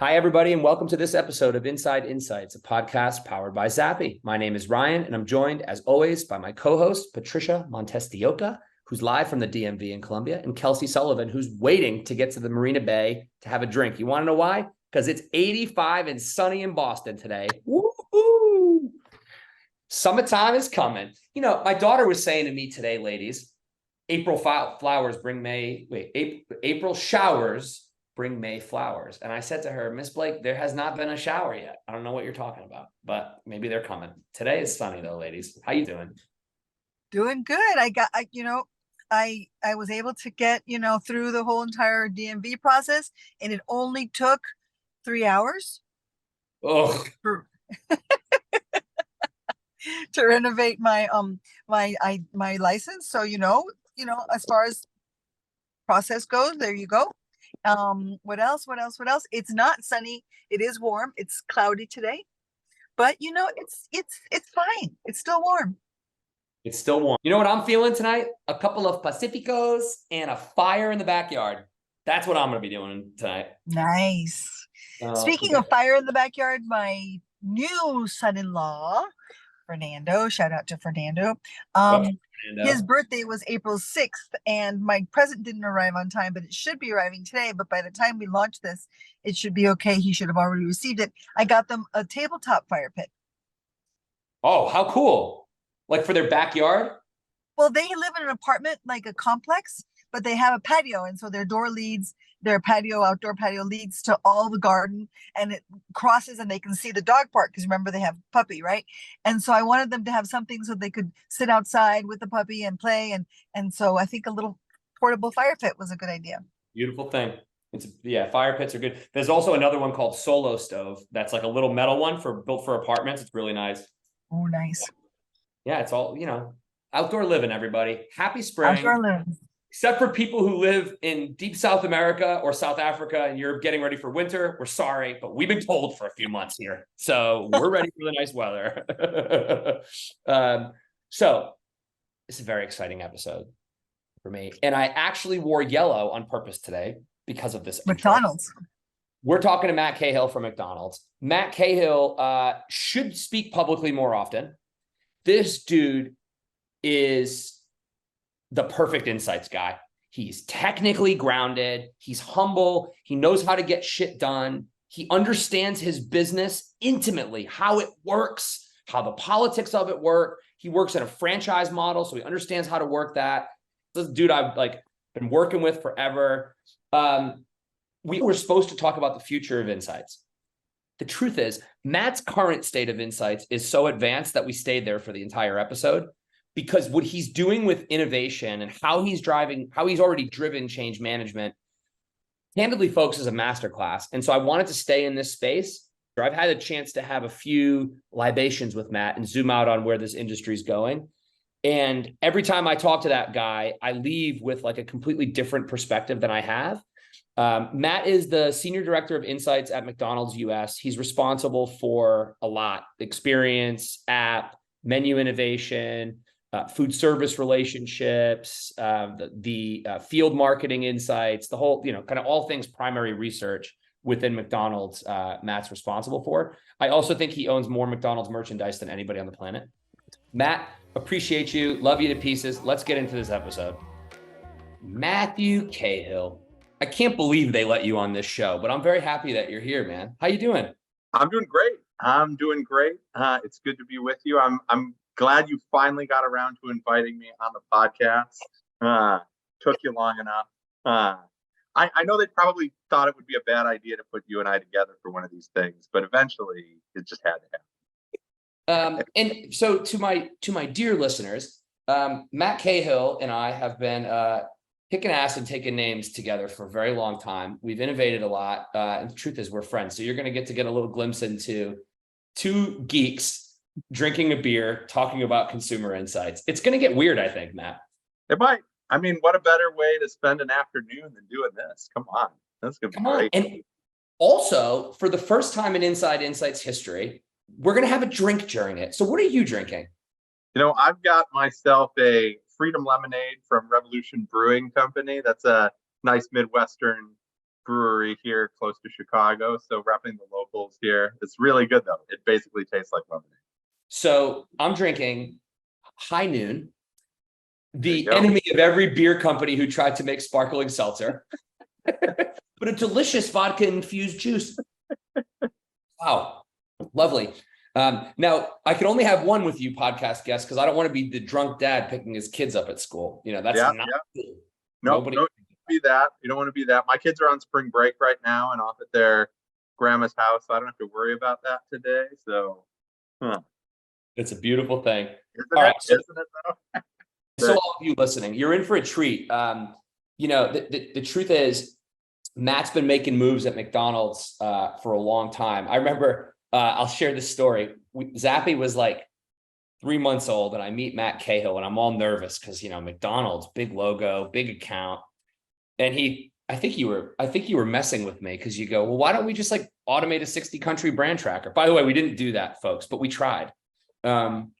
Hi, everybody, and welcome to this episode of Inside Insights, a podcast powered by Zappy. My name is Ryan, and I'm joined, as always, by my co-host, Patricia Montestioca, who's live from the DMV in Colombia, and Kelsey Sullivan, who's waiting to get to the Marina Bay to have a drink. You want to know why? Because it's 85 and sunny in Boston today. Woo-hoo! Summertime is coming. You know, my daughter was saying to me today, ladies, April showers bring May flowers. And I said to her, Miss Blake, there has not been a shower yet. I don't know what you're talking about, but maybe they're coming. Today is sunny though, ladies. How you doing? Doing good. I was able to get, through the whole entire DMV process, and it only took 3 hours Oh, for, to renovate my license. So, as far as process goes, there you go. What else? It's not sunny. It is warm. It's cloudy today, but it's fine. It's still warm. it's still warm. You know what I'm feeling tonight? A couple of Pacificos and a fire in the backyard. That's what I'm going to be doing tonight. Nice. Speaking Yeah. of fire in the backyard, my new son-in-law, Fernando, shout out to Fernando. His birthday was April 6th, and my present didn't arrive on time, but it should be arriving today. But by the time we launch this, it should be okay. He should have already received it. I got them a tabletop fire pit. Oh, how cool. Like for their backyard? Well, they live in an apartment, like a complex, but they have a patio. And so their outdoor patio leads to all the garden, and it crosses and they can see the dog park. Because remember, they have puppy, right? And so I wanted them to have something so they could sit outside with the puppy and play. And so I think a little portable fire pit was a good idea. Beautiful thing. Fire pits are good. There's also another one called Solo Stove. That's like a little metal one built for apartments. It's really nice. Oh, nice. Yeah, it's all, outdoor living, everybody. Happy spring. Outdoor living. Except for people who live in deep South America or South Africa and you're getting ready for winter, we're sorry, but we've been cold for a few months here. So we're ready for the nice weather. So it's a very exciting episode for me. And I actually wore yellow on purpose today because of this. McDonald's. We're talking to Matt Cahill from McDonald's. Matt Cahill should speak publicly more often. This dude is the perfect insights guy. He's technically grounded. He's humble. He knows how to get shit done. He understands his business intimately, how it works, how the politics of it work. He works in a franchise model, so he understands how to work that. This dude I've been working with forever. We were supposed to talk about the future of insights. The truth is, Matt's current state of insights is so advanced that we stayed there for the entire episode, because what he's doing with innovation and how he's already driven change management, candidly, folks, is a masterclass. And so I wanted to stay in this space. I've had a chance to have a few libations with Matt and zoom out on where this industry is going. And every time I talk to that guy, I leave with like a completely different perspective than I have. Matt is the senior director of insights at McDonald's US. He's responsible for a lot: experience, app, menu innovation, food service relationships, the field marketing insights, the whole, kind of all things primary research within McDonald's. Matt's responsible for. I also think he owns more McDonald's merchandise than anybody on the planet. Matt, appreciate you. Love you to pieces. Let's get into this episode. Matthew Cahill. I can't believe they let you on this show, but I'm very happy that you're here, man. How you doing? I'm doing great. It's good to be with you. I'm glad you finally got around to inviting me on the podcast. Took you long enough. I know they probably thought it would be a bad idea to put you and I together for one of these things, but eventually it just had to happen. And so to my dear listeners, Matt Cahill and I have been kicking ass and taking names together for a very long time. We've innovated a lot. And the truth is we're friends. So you're going to get a little glimpse into two geeks drinking a beer, talking about consumer insights. It's going to get weird, I think, Matt. It might. I mean, what a better way to spend an afternoon than doing this? Come on. That's going to be great. And also, for the first time in Inside Insights history, we're going to have a drink during it. So what are you drinking? I've got myself a Freedom Lemonade from Revolution Brewing Company. That's a nice Midwestern brewery here close to Chicago. So repping the locals here. It's really good though. It basically tastes like lemonade. So I'm drinking High Noon, the go. enemy of every beer company who tried to make sparkling seltzer, but a delicious vodka infused juice. Wow, lovely. Now I can only have one with you, podcast guest, because I don't want to be the drunk dad picking his kids up at school. You know, that's not cool. Nobody. No, be that. You don't want to be that. My kids are on spring break right now and off at their grandma's house, so I don't have to worry about that today. So, it's a beautiful thing. Isn't it though? So all of you listening, you're in for a treat. You know, the truth is, Matt's been making moves at McDonald's for a long time. I remember, I'll share this story. Zappy was like 3 months old, and I meet Matt Cahill, and I'm all nervous because, you know, McDonald's, big logo, big account. And I think you were messing with me because you go, well, why don't we just like automate a 60 country brand tracker? By the way, we didn't do that, folks, but we tried. And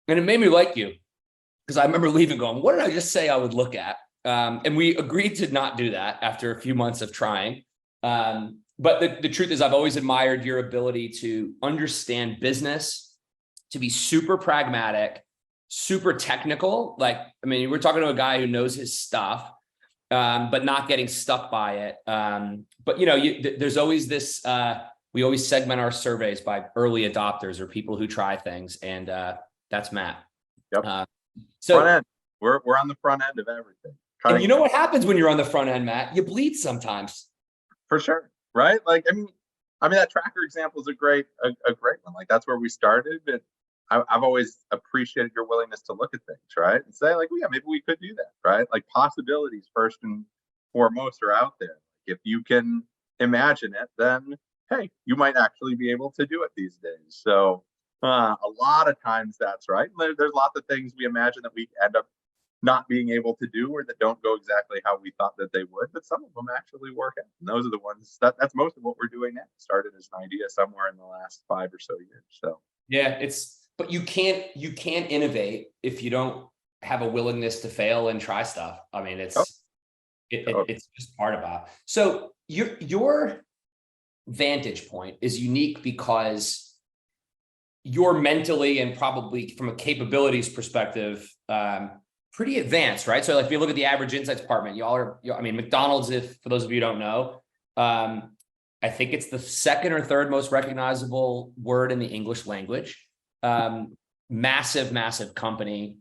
it made me like you, because I remember leaving going, what did I just say I would look at? And we agreed to not do that after a few months of trying. But the truth is, I've always admired your ability to understand business, to be super pragmatic, super technical. Like, I mean, we're talking to a guy who knows his stuff, but not getting stuck by it. But, you know, there's always this, we always segment our surveys by early adopters or people who try things. And that's Matt. Yep. So front end. We're on the front end of everything. And you know what happens when you're on the front end, Matt? You bleed sometimes. For sure. Right. Like, I mean, that tracker example is a great one. Like, that's where we started. And I've always appreciated your willingness to look at things, right? And say like, well, yeah, maybe we could do that, right? Like, possibilities first and foremost are out there. If you can imagine it, then, hey, you might actually be able to do it these days. So a lot of times that's right. There's lots of things we imagine that we end up not being able to do or that don't go exactly how we thought that they would, but some of them actually work out. And those are the ones that's most of what we're doing now. Started as an idea somewhere in the last 5 or so years. So yeah, but you can't innovate if you don't have a willingness to fail and try stuff. I mean, it's just part of it. So your vantage point is unique because you're mentally and probably from a capabilities perspective, pretty advanced, right? So like if you look at the average insights department, I mean, McDonald's, if for those of you who don't know, I think it's the second or third most recognizable word in the English language. Massive company.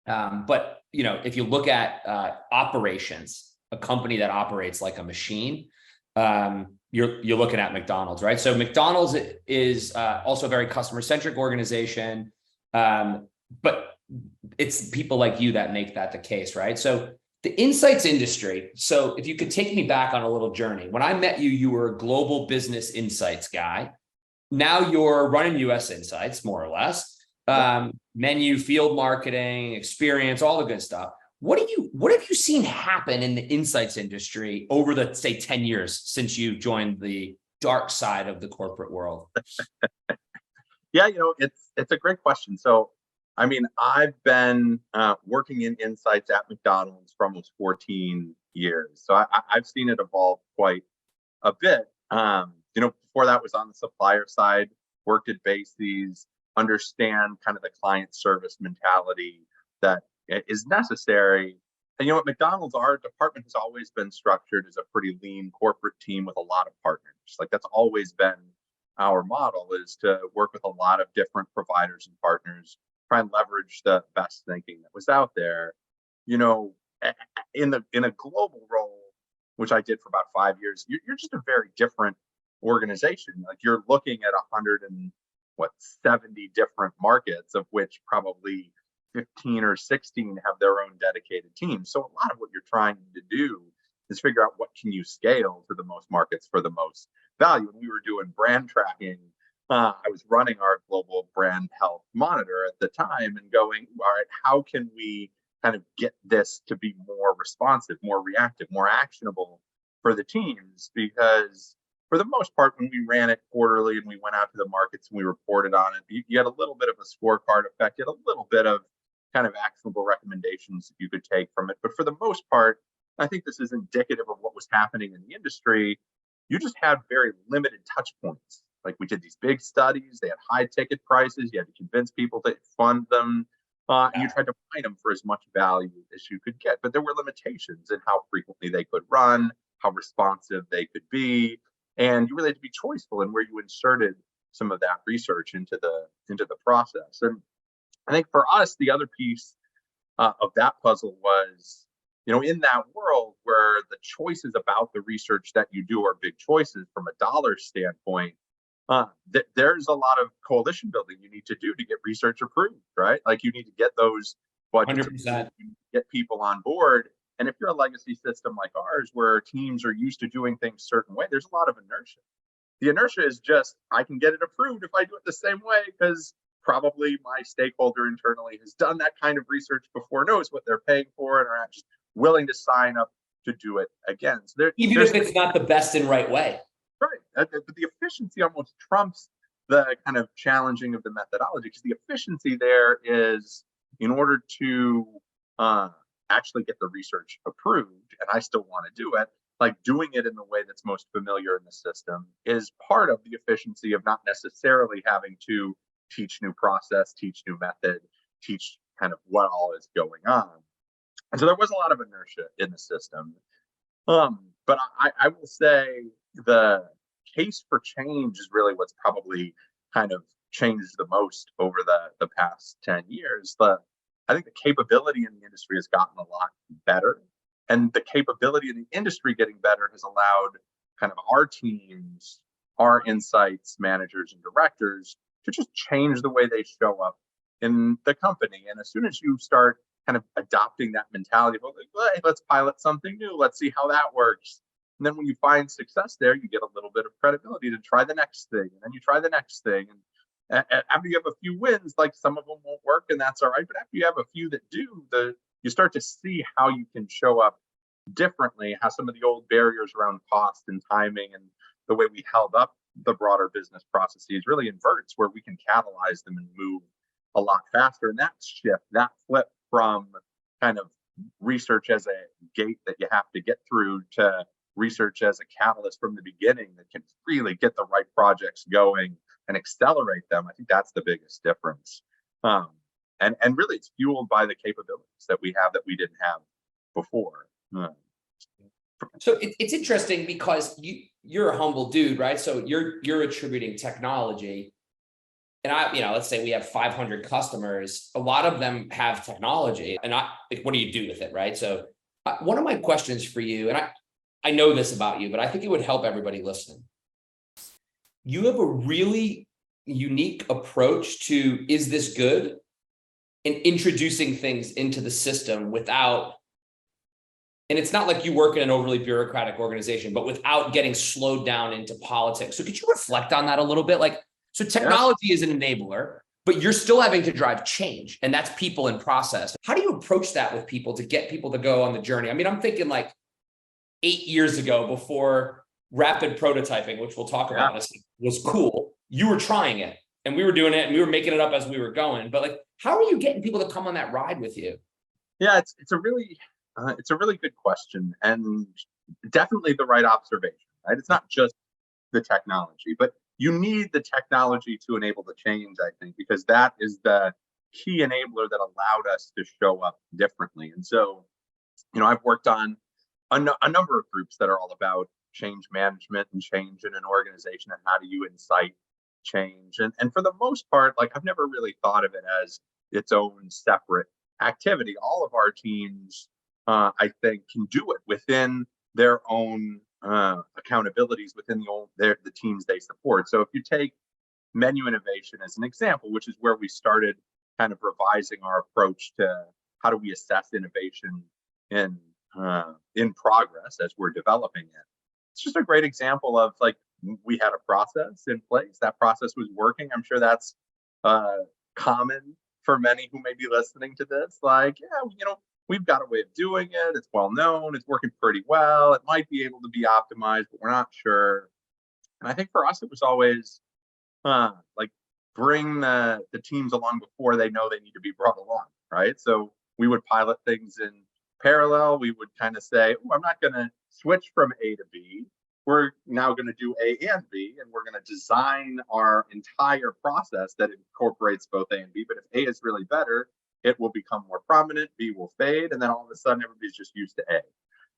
But you know, if you look at operations, a company that operates like a machine, you're looking at McDonald's, right? So McDonald's is also a very customer-centric organization, but it's people like you that make that the case, right? So the insights industry. So if you could take me back on a little journey, when I met you, you were a global business insights guy. Now you're running US insights, more or less, menu, field marketing, experience, all the good stuff. What have you seen happen in the insights industry over the, say, 10 years since you joined the dark side of the corporate world? Yeah, you know, it's a great question. So, I mean, I've been working in insights at McDonald's for almost 14 years. So I've seen it evolve quite a bit. You know, before that was on the supplier side, worked at Bases, understand kind of the client service mentality that is necessary. And, you know, at McDonald's, our department has always been structured as a pretty lean corporate team with a lot of partners. Like, that's always been our model, is to work with a lot of different providers and partners, try and leverage the best thinking that was out there. You know, in a global role, which I did for about 5 years, you're just a very different organization. Like, you're looking at 170 different markets, of which probably 15 or 16 have their own dedicated teams. So a lot of what you're trying to do is figure out what can you scale to the most markets for the most value. And we were doing brand tracking. I was running our global brand health monitor at the time and going, all right, how can we kind of get this to be more responsive, more reactive, more actionable for the teams? Because for the most part, when we ran it quarterly and we went out to the markets and we reported on it, you had a little bit of a scorecard effect. You had a little bit of kind of actionable recommendations that you could take from it. But for the most part, I think this is indicative of what was happening in the industry. You just had very limited touch points. Like, we did these big studies, they had high ticket prices, you had to convince people to fund them. And you tried to mine them for as much value as you could get, but there were limitations in how frequently they could run, how responsive they could be, and you really had to be choiceful in where you inserted some of that research into the process. And I think for us, the other piece of that puzzle was, in that world where the choices about the research that you do are big choices from a dollar standpoint, there's a lot of coalition building you need to do to get research approved, right? Like, you need to get those budgets, 100%. get people on board. And if you're a legacy system like ours, where teams are used to doing things a certain way, there's a lot of inertia. The inertia is just, I can get it approved if I do it the same way, because probably my stakeholder internally has done that kind of research before, knows what they're paying for, and are just willing to sign up to do it again. So even if it's not the best and right way. Right. But the efficiency almost trumps the kind of challenging of the methodology, because the efficiency there is, in order to actually get the research approved, and I still want to do it, like, doing it in the way that's most familiar in the system is part of the efficiency of not necessarily having to teach new process, teach new method, teach kind of what all is going on. And so there was a lot of inertia in the system. But I will say the case for change is really what's probably kind of changed the most over the past 10 years. I think the capability in the industry has gotten a lot better. And the capability in the industry getting better has allowed kind of our teams, our insights managers and directors, to just change the way they show up in the company. And as soon as you start kind of adopting that mentality, well, like, hey, let's pilot something new, let's see how that works. And then when you find success there, you get a little bit of credibility to try the next thing, and then you try the next thing. And after you have a few wins, like, some of them won't work, and that's all right. But after you have a few that do, you start to see how you can show up differently, how some of the old barriers around cost and timing and the way we held up the broader business processes really inverts, where we can catalyze them and move a lot faster. And that shift, that flip from kind of research as a gate that you have to get through to research as a catalyst from the beginning that can really get the right projects going and accelerate them, I think that's the biggest difference. And really, it's fueled by the capabilities that we have that we didn't have before. So it's interesting because you're a humble dude, right? So you're attributing technology, and let's say we have 500 customers. A lot of them have technology, and what do you do with it, right? So one of my questions for you, and I know this about you, but I think it would help everybody listening. You have a really unique approach to, is this good? And introducing things into the system without, and it's not like you work in an overly bureaucratic organization, but without getting slowed down into politics. So could you reflect on that a little bit? Like, so technology is an enabler, but you're still having to drive change, and that's people and process. How do you approach that with people to get people to go on the journey? I mean, I'm thinking like 8 years ago, before rapid prototyping, which we'll talk about, was cool. You were trying it, and we were doing it, and we were making it up as we were going. But like, how are you getting people to come on that ride with you? Yeah, it's a really good question, and definitely the right observation, right? It's not just the technology, but you need the technology to enable the change, I think, because that is the key enabler that allowed us to show up differently. And so, I've worked on a number of groups that are all about change management and change in an organization, and how do you incite change. And for the most part, like, I've never really thought of it as its own separate activity. All of our teams, I think, can do it within their own accountabilities, within the teams they support. So if you take menu innovation as an example, which is where we started kind of revising our approach to how do we assess innovation in progress as we're developing it. It's just a great example of, like, we had a process in place. That process was working. I'm sure that's common for many who may be listening to this. Like, we've got a way of doing it. It's well known. It's working pretty well. It might be able to be optimized, but we're not sure. And I think for us, it was always like, bring the teams along before they know they need to be brought along, right? So we would pilot things in parallel, we would kind of say, oh, I'm not going to switch from A to B. We're now going to do A and B, and we're going to design our entire process that incorporates both A and B. But if A is really better, it will become more prominent, B will fade, and then all of a sudden everybody's just used to A.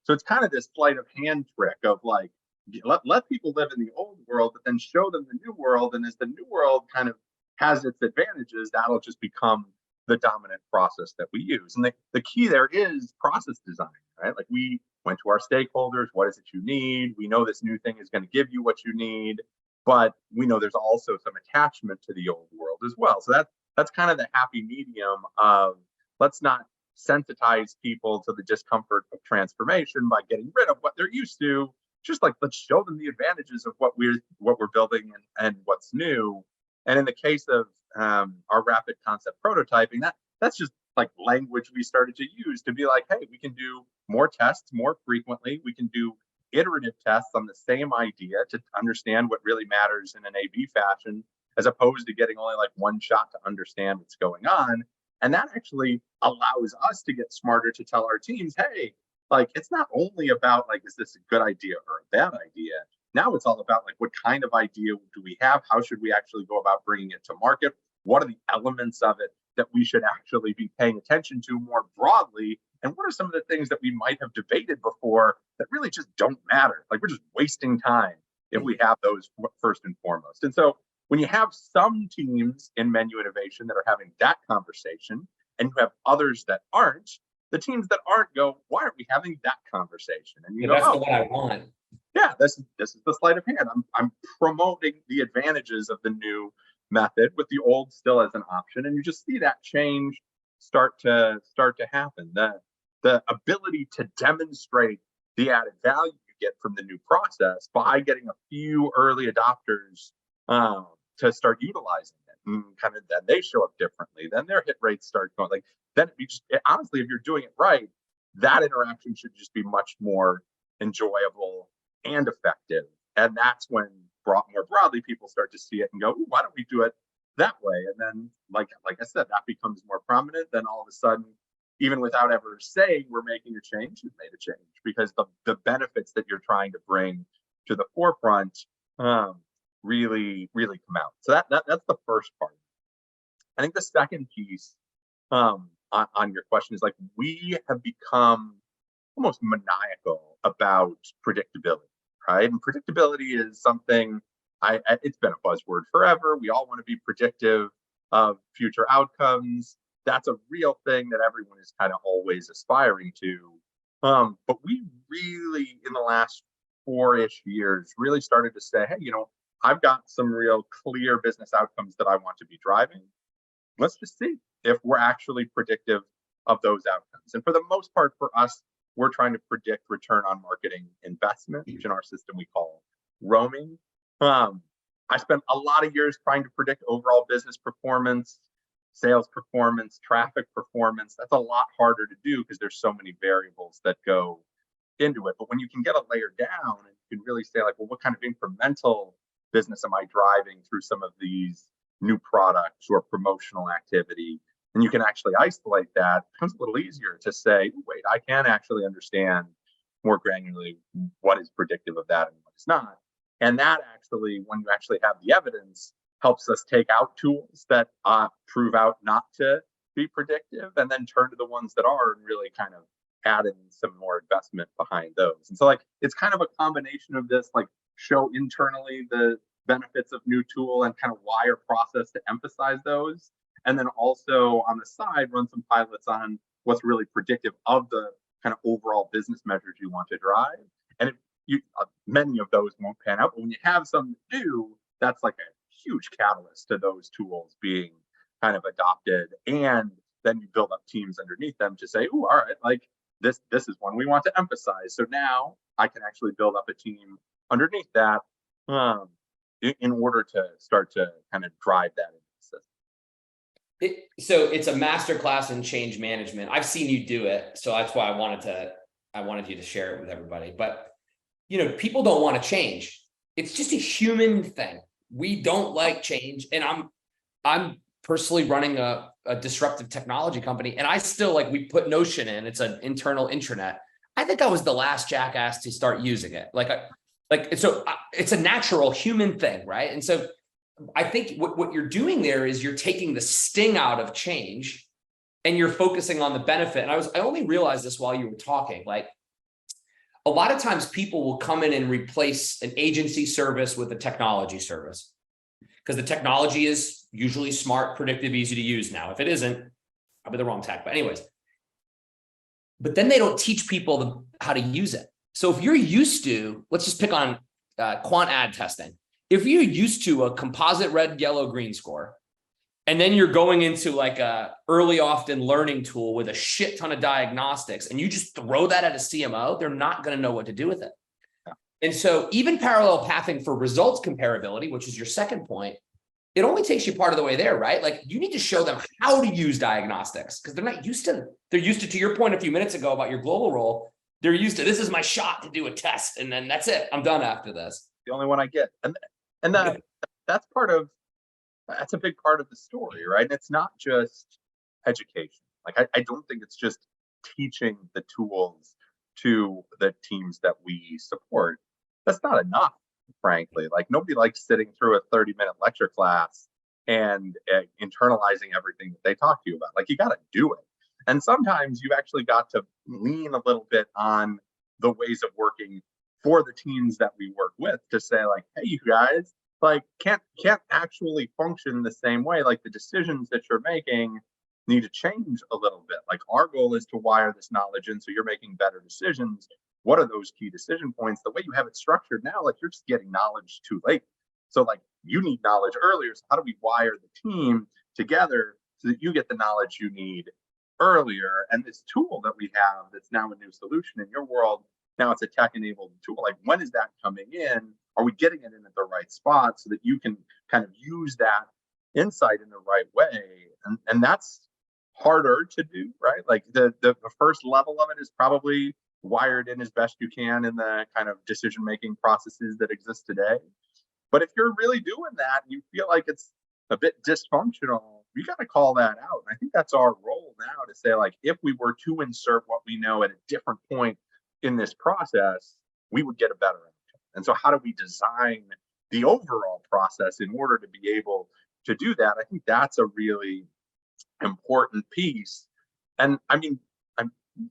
So it's kind of this sleight of hand trick of like, let people live in the old world, but then show them the new world. And as the new world kind of has its advantages, that'll just become the dominant process that we use. And the key there is process design, right? Like we went to our stakeholders, what is it you need? We know this new thing is going to give you what you need, but we know there's also some attachment to the old world as well. So that's kind of the happy medium of let's not sensitize people to the discomfort of transformation by getting rid of what they're used to. Just like, let's show them the advantages of what we're building and what's new. And in the case of our rapid concept prototyping, that's just like language we started to use to be like, hey, we can do more tests more frequently. We can do iterative tests on the same idea to understand what really matters in an A/B fashion, as opposed to getting only like one shot to understand what's going on. And that actually allows us to get smarter to tell our teams, hey, like, it's not only about like, is this a good idea or a bad idea? Now it's all about like, what kind of idea do we have? How should we actually go about bringing it to market? What are the elements of it that we should actually be paying attention to more broadly? And what are some of the things that we might have debated before that really just don't matter? Like, we're just wasting time if we have those first and foremost. And so when you have some teams in menu innovation that are having that conversation, and you have others that aren't, the teams that aren't go, why aren't we having that conversation? And you go, that's the one I want. Yeah, this is the sleight of hand. I'm promoting the advantages of the new method with the old still as an option, and you just see that change start to happen. The ability to demonstrate the added value you get from the new process by getting a few early adopters to start utilizing it, and kind of then they show up differently. Then their hit rates start going. Like then, honestly, if you're doing it right, that interaction should just be much more enjoyable and effective. And that's when more broadly people start to see it and go, why don't we do it that way? And then, like I said, that becomes more prominent. Then all of a sudden, even without ever saying we're making a change, you've made a change, because the benefits that you're trying to bring to the forefront really come out. So that's the first part. I think the second piece on your question is like, we have become almost maniacal about predictability, right? And predictability is something it's been a buzzword forever. We all want to be predictive of future outcomes. That's a real thing that everyone is kind of always aspiring to. But we really, in the last 4-ish years, really started to say, hey, I've got some real clear business outcomes that I want to be driving. Let's just see if we're actually predictive of those outcomes. And for the most part, for us, we're trying to predict return on marketing investment, which in our system we call roaming. I spent a lot of years trying to predict overall business performance, sales performance, traffic performance. That's a lot harder to do because there's so many variables that go into it. But when you can get a layer down and you can really say like, well, what kind of incremental business am I driving through some of these new products or promotional activity? And you can actually isolate that. It becomes a little easier to say, wait, I can actually understand more granularly what is predictive of that and what is not. And that actually, when you actually have the evidence, helps us take out tools that prove out not to be predictive, and then turn to the ones that are and really kind of add in some more investment behind those. And so like, it's kind of a combination of this, like show internally the benefits of new tool and kind of wire process to emphasize those. And then also on the side, run some pilots on what's really predictive of the kind of overall business measures you want to drive. And many of those won't pan out, but when you have some to do, that's like a huge catalyst to those tools being kind of adopted. And then you build up teams underneath them to say, oh, all right, like this is one we want to emphasize. So now I can actually build up a team underneath that in order to start to kind of drive that into the system. So it's a masterclass in change management. I've seen you do it, so that's why I wanted you to share it with everybody. But people don't want to change. It's just a human thing. We don't like change, and I'm personally running a a disruptive technology company. And I still like, we put Notion in, it's an internal intranet. I think I was the last jackass to start using it. So it's a natural human thing, right? And so I think what you're doing there is you're taking the sting out of change and you're focusing on the benefit. And I only realized this while you were talking, like a lot of times people will come in and replace an agency service with a technology service because the technology is usually smart, predictive, easy to use now. If it isn't, I'll be the wrong tech, but anyways. But then they don't teach people how to use it. So if you're used to, let's just pick on quant ad testing. If you're used to a composite red, yellow, green score, and then you're going into like a early often learning tool with a shit ton of diagnostics, and you just throw that at a CMO, they're not going to know what to do with it. Yeah. And so even parallel pathing for results comparability, which is your second point, it only takes you part of the way there, right? Like you need to show them how to use diagnostics because they're not used to, they're used to your point a few minutes ago about your global role. They're used to, this is my shot to do a test. And then that's it. I'm done after this. The only one I get. And that's a big part of the story, right? And it's not just education. Like I don't think it's just teaching the tools to the teams that we support. That's not enough. Frankly, like nobody likes sitting through a 30-minute lecture class and internalizing everything that they talk to you about. Like you got to do it. And sometimes you've actually got to lean a little bit on the ways of working for the teams that we work with to say like, hey, you guys, like can't actually function the same way. Like the decisions that you're making need to change a little bit. Like our goal is to wire this knowledge in so you're making better decisions. What are those key decision points? The way you have it structured now, like you're just getting knowledge too late. So like you need knowledge earlier. So how do we wire the team together so that you get the knowledge you need earlier? And this tool that we have that's now a new solution in your world, now it's a tech-enabled tool. Like when is that coming in? Are we getting it in at the right spot so that you can kind of use that insight in the right way? And that's harder to do, right? Like the first level of it is probably wired in as best you can in the kind of decision-making processes that exist today. But if you're really doing that and you feel like it's a bit dysfunctional, you got to call that out. And I think that's our role now to say, like, if we were to insert what we know at a different point in this process, we would get a better outcome. And so how do we design the overall process in order to be able to do that? I think that's a really important piece. And I mean,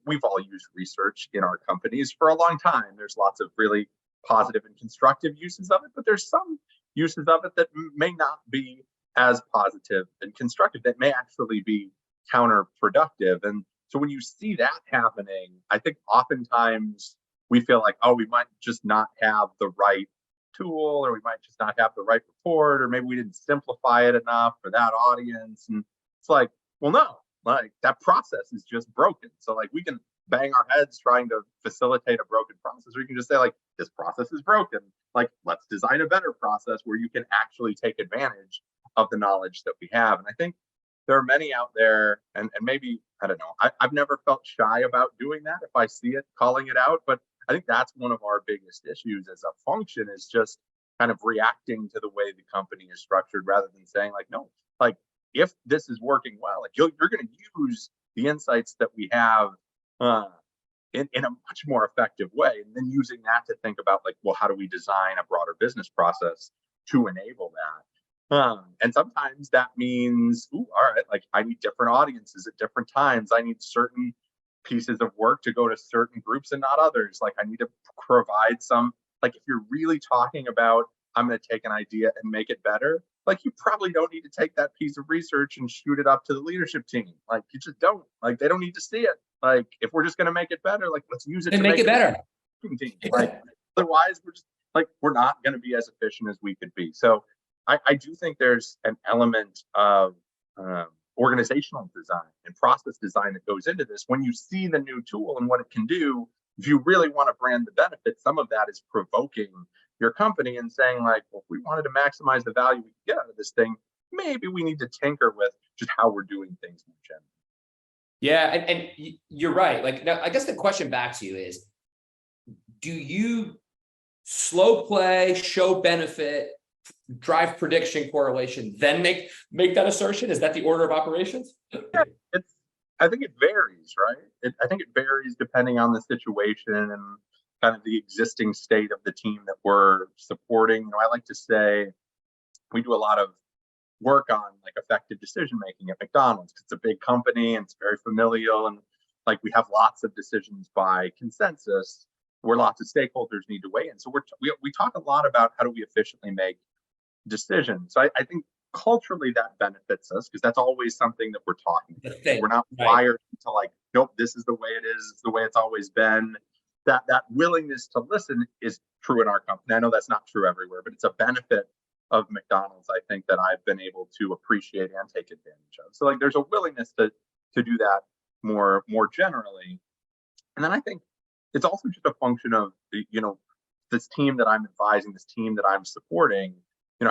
we've all used research in our companies for a long time. There's lots of really positive and constructive uses of it, but there's some uses of it that may not be as positive and constructive, that may actually be counterproductive. And so when you see that happening, I think oftentimes we feel like, oh, we might just not have the right tool, or we might just not have the right report, or maybe we didn't simplify it enough for that audience. And it's like, well, no, like that process is just broken. So like we can bang our heads trying to facilitate a broken process, or you can just say like, this process is broken. Like, let's design a better process where you can actually take advantage of the knowledge that we have. And I think there are many out there, and maybe, I don't know, I've never felt shy about doing that if I see it, calling it out. But I think that's one of our biggest issues as a function, is just kind of reacting to the way the company is structured rather than saying like, no, like if this is working well, like you're going to use the insights that we have in a much more effective way, and then using that to think about like, well, how do we design a broader business process to enable that? And sometimes that means, all right, like I need different audiences at different times. I need certain pieces of work to go to certain groups and not others. Like I need to provide some, like if you're really talking about, I'm going to take an idea and make it better, like you probably don't need to take that piece of research and shoot it up to the leadership team. Like you just don't, like they don't need to see it. Like if we're just going to make it better, like let's use it and to make it better. Like otherwise we're just like, we're not going to be as efficient as we could be. So I do think there's an element of organizational design and process design that goes into this. When you see the new tool and what it can do, if you really want to brand the benefit, some of that is provoking your company and saying like, well, if we wanted to maximize the value we get out of this thing, maybe we need to tinker with just how we're doing things more generally. Yeah, and you're right. Like, now, I guess the question back to you is, do you slow play, show benefit drive prediction correlation, then make that assertion? Is that the order of operations? Yeah, I think it varies, right? I think it varies depending on the situation and kind of the existing state of the team that we're supporting. I like to say we do a lot of work on like effective decision making at McDonald's. It's a big company and it's very familial, and like we have lots of decisions by consensus where lots of stakeholders need to weigh in. So we talk a lot about how do we efficiently make decisions. So I think culturally that benefits us because that's always something that we're talking about. We're not wired to like, nope, this is the way it is. It's the way it's always been. That willingness to listen is true in our company. I know that's not true everywhere, but it's a benefit of McDonald's, I think, that I've been able to appreciate and take advantage of. So like there's a willingness to do that more generally. And then I think it's also just a function of, this team that I'm advising, this team that I'm supporting,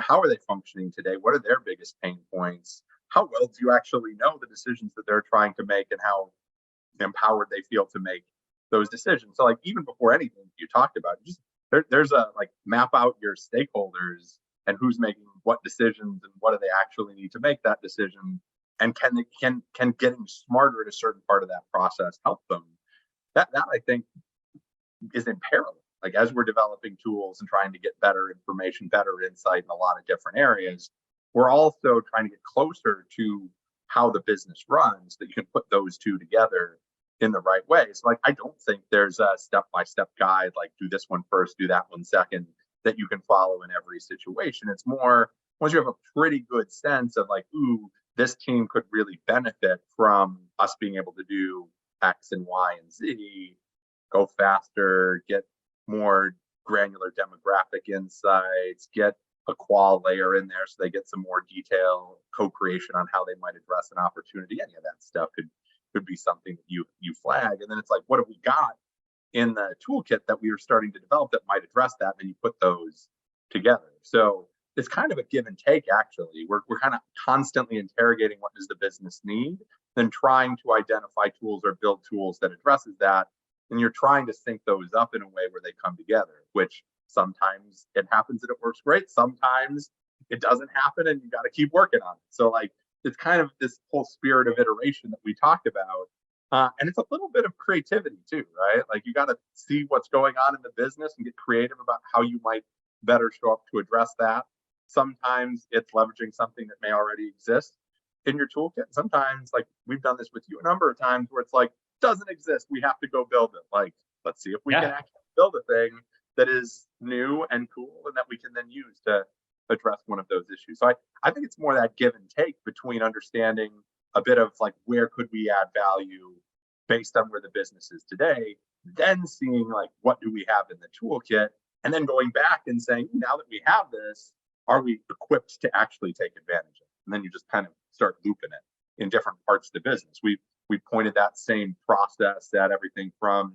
how are they functioning today? What are their biggest pain points? How well do you actually know the decisions that they're trying to make and how empowered they feel to make those decisions? So like even before anything you talked about, just there's a like map out your stakeholders and who's making what decisions and what do they actually need to make that decision, and can getting smarter at a certain part of that process help them? That I think is in parallel. Like as we're developing tools and trying to get better information, better insight in a lot of different areas, we're also trying to get closer to how the business runs, that you can put those two together in the right way. So like I don't think there's a step-by-step guide, like do this one first, do that one second, that you can follow in every situation. It's more once you have a pretty good sense of like, ooh, this team could really benefit from us being able to do X and Y and Z, go faster, get more granular demographic insights, get a qual layer in there so they get some more detail, co-creation on how they might address an opportunity. Any of that stuff could be something that you flag. And then it's like, what have we got in the toolkit that we are starting to develop that might address that? And you put those together. So it's kind of a give and take, actually. We're kind of constantly interrogating what does the business need, then trying to identify tools or build tools that addresses that. And you're trying to sync those up in a way where they come together, which sometimes it happens and it works great. Sometimes it doesn't happen and you got to keep working on it. So like, it's kind of this whole spirit of iteration that we talked about. And it's a little bit of creativity too, right? Like you got to see what's going on in the business and get creative about how you might better show up to address that. Sometimes it's leveraging something that may already exist in your toolkit. Sometimes, like we've done this with you a number of times, where it's like, doesn't exist, we have to go build it. Like, let's see if we can actually build a thing that is new and cool and that we can then use to address one of those issues. So I think it's more that give and take between understanding a bit of like, where could we add value based on where the business is today, then seeing like, what do we have in the toolkit, and then going back and saying, now that we have this, are we equipped to actually take advantage of it? And then you just kind of start looping it in different parts of the business. We pointed that same process at everything from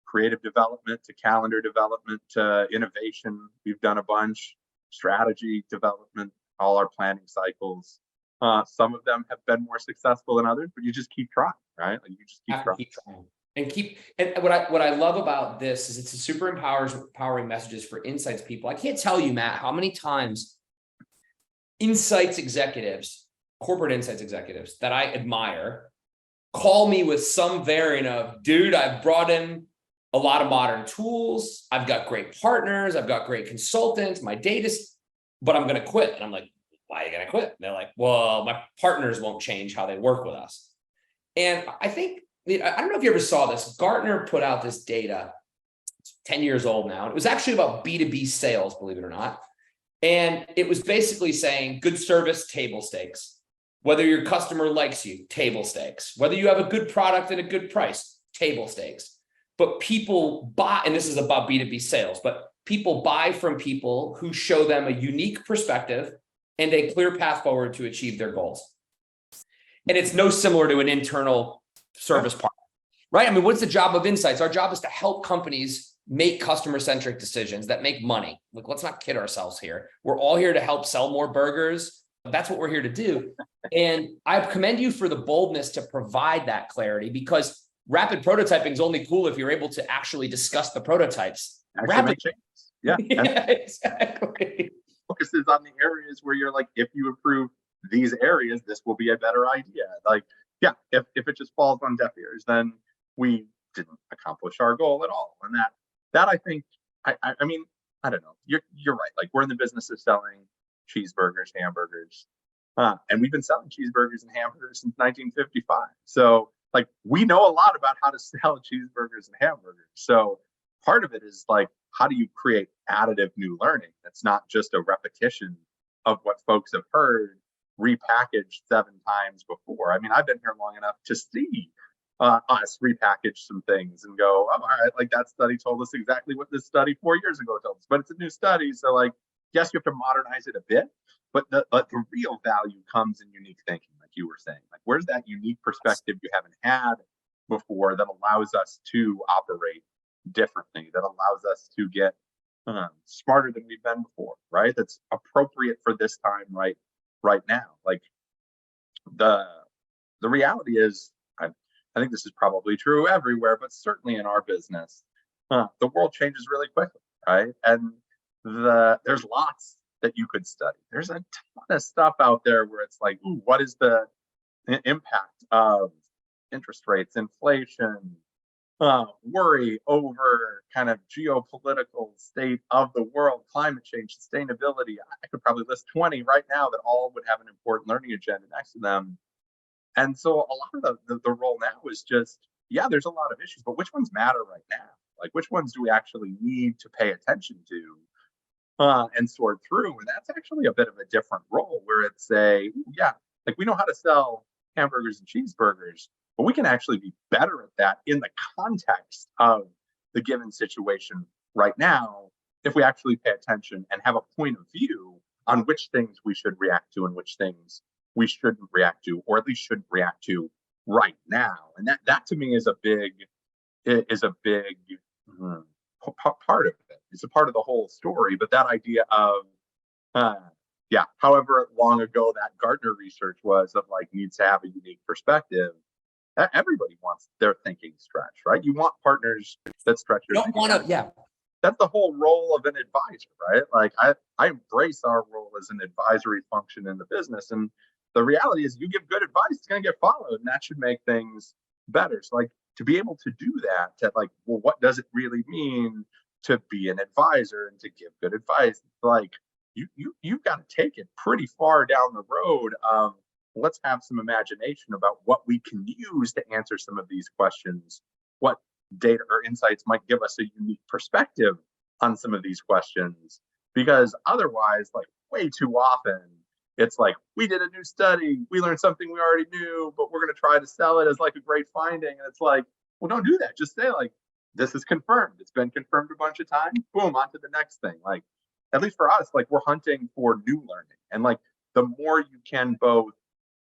creative development to calendar development to innovation. We've done a bunch, strategy development, all our planning cycles. Some of them have been more successful than others, but you just keep trying, right? Like you just keep trying. And what I love about this is it's a super empowering messages for insights people. I can't tell you, Matt, how many times insights executives, corporate insights executives that I admire, call me with some variant of, dude, I've brought in a lot of modern tools. I've got great partners. I've got great consultants. My data's, but I'm going to quit. And I'm like, why are you going to quit? And they're like, well, my partners won't change how they work with us. And I think, I don't know if you ever saw this. Gartner put out this data. It's 10 years old now. It was actually about B2B sales, believe it or not. And it was basically saying good service, table stakes. Whether your customer likes you, table stakes. Whether you have a good product at a good price, table stakes. But people buy, and this is about B2B sales, but people buy from people who show them a unique perspective and a clear path forward to achieve their goals. And it's no similar to an internal service partner, right? I mean, what's the job of insights? Our job is to help companies make customer-centric decisions that make money. Like, let's not kid ourselves here. We're all here to help sell more burgers. That's what we're here to do. And I commend you for the boldness to provide that clarity, because rapid prototyping is only cool if you're able to actually discuss the prototypes. Yeah. Yeah, exactly. focuses on the areas where you're like, if you improve these areas, this will be a better idea. Like, yeah, if it just falls on deaf ears, then we didn't accomplish our goal at all. And that I think, I mean, I don't know. You're right. Like, we're in the business of selling cheeseburgers, hamburgers, and we've been selling cheeseburgers and hamburgers since 1955. So, like, we know a lot about how to sell cheeseburgers and hamburgers. So part of it is like, how do you create additive new learning that's not just a repetition of what folks have heard repackaged 7 times before? I mean, I've been here long enough to see us repackage some things and go, oh, all right, like, that study told us exactly what this study 4 years ago told us, but it's a new study. So, like, yes, you have to modernize it a bit, but the real value comes in unique thinking, like you were saying. Like, where's that unique perspective you haven't had before that allows us to operate differently, that allows us to get smarter than we've been before, right? That's appropriate for this time, right now. Like, the reality is, I think this is probably true everywhere, but certainly in our business, the world changes really quickly, right? And there's lots that you could study. There's a ton of stuff out there where it's like, ooh, what is the impact of interest rates, inflation, worry over kind of geopolitical state of the world, climate change, sustainability. I could probably list 20 right now that all would have an important learning agenda next to them. And so a lot of the role now is just, yeah, there's a lot of issues, but which ones matter right now? Like, which ones do we actually need to pay attention to and sort through? And that's actually a bit of a different role, where it's yeah, like, we know how to sell hamburgers and cheeseburgers, but we can actually be better at that in the context of the given situation right now, if we actually pay attention and have a point of view on which things we should react to and which things we shouldn't react to, or at least shouldn't react to right now. And that to me is a big part of it. It's a part of the whole story. But that idea of however long ago that Gartner research was, of like, needs to have a unique perspective. Everybody wants their thinking stretched, right? You want partners that stretch your thinking. That's the whole role of an advisor, right? Like, I embrace our role as an advisory function in the business. And the reality is, you give good advice, it's going to get followed, and that should make things better. So, like, to be able to do that, to like, well, what does it really mean to be an advisor and to give good advice? Like, you've got to take it pretty far down the road of, let's have some imagination about what we can use to answer some of these questions, what data or insights might give us a unique perspective on some of these questions. Because otherwise, like, way too often, it's like, we did a new study, we learned something we already knew, but we're going to try to sell it as like a great finding. And it's like, well, don't do that. Just say, like, this is confirmed. It's been confirmed a bunch of times. Boom, on to the next thing. Like, at least for us, like, we're hunting for new learning. And like, the more you can both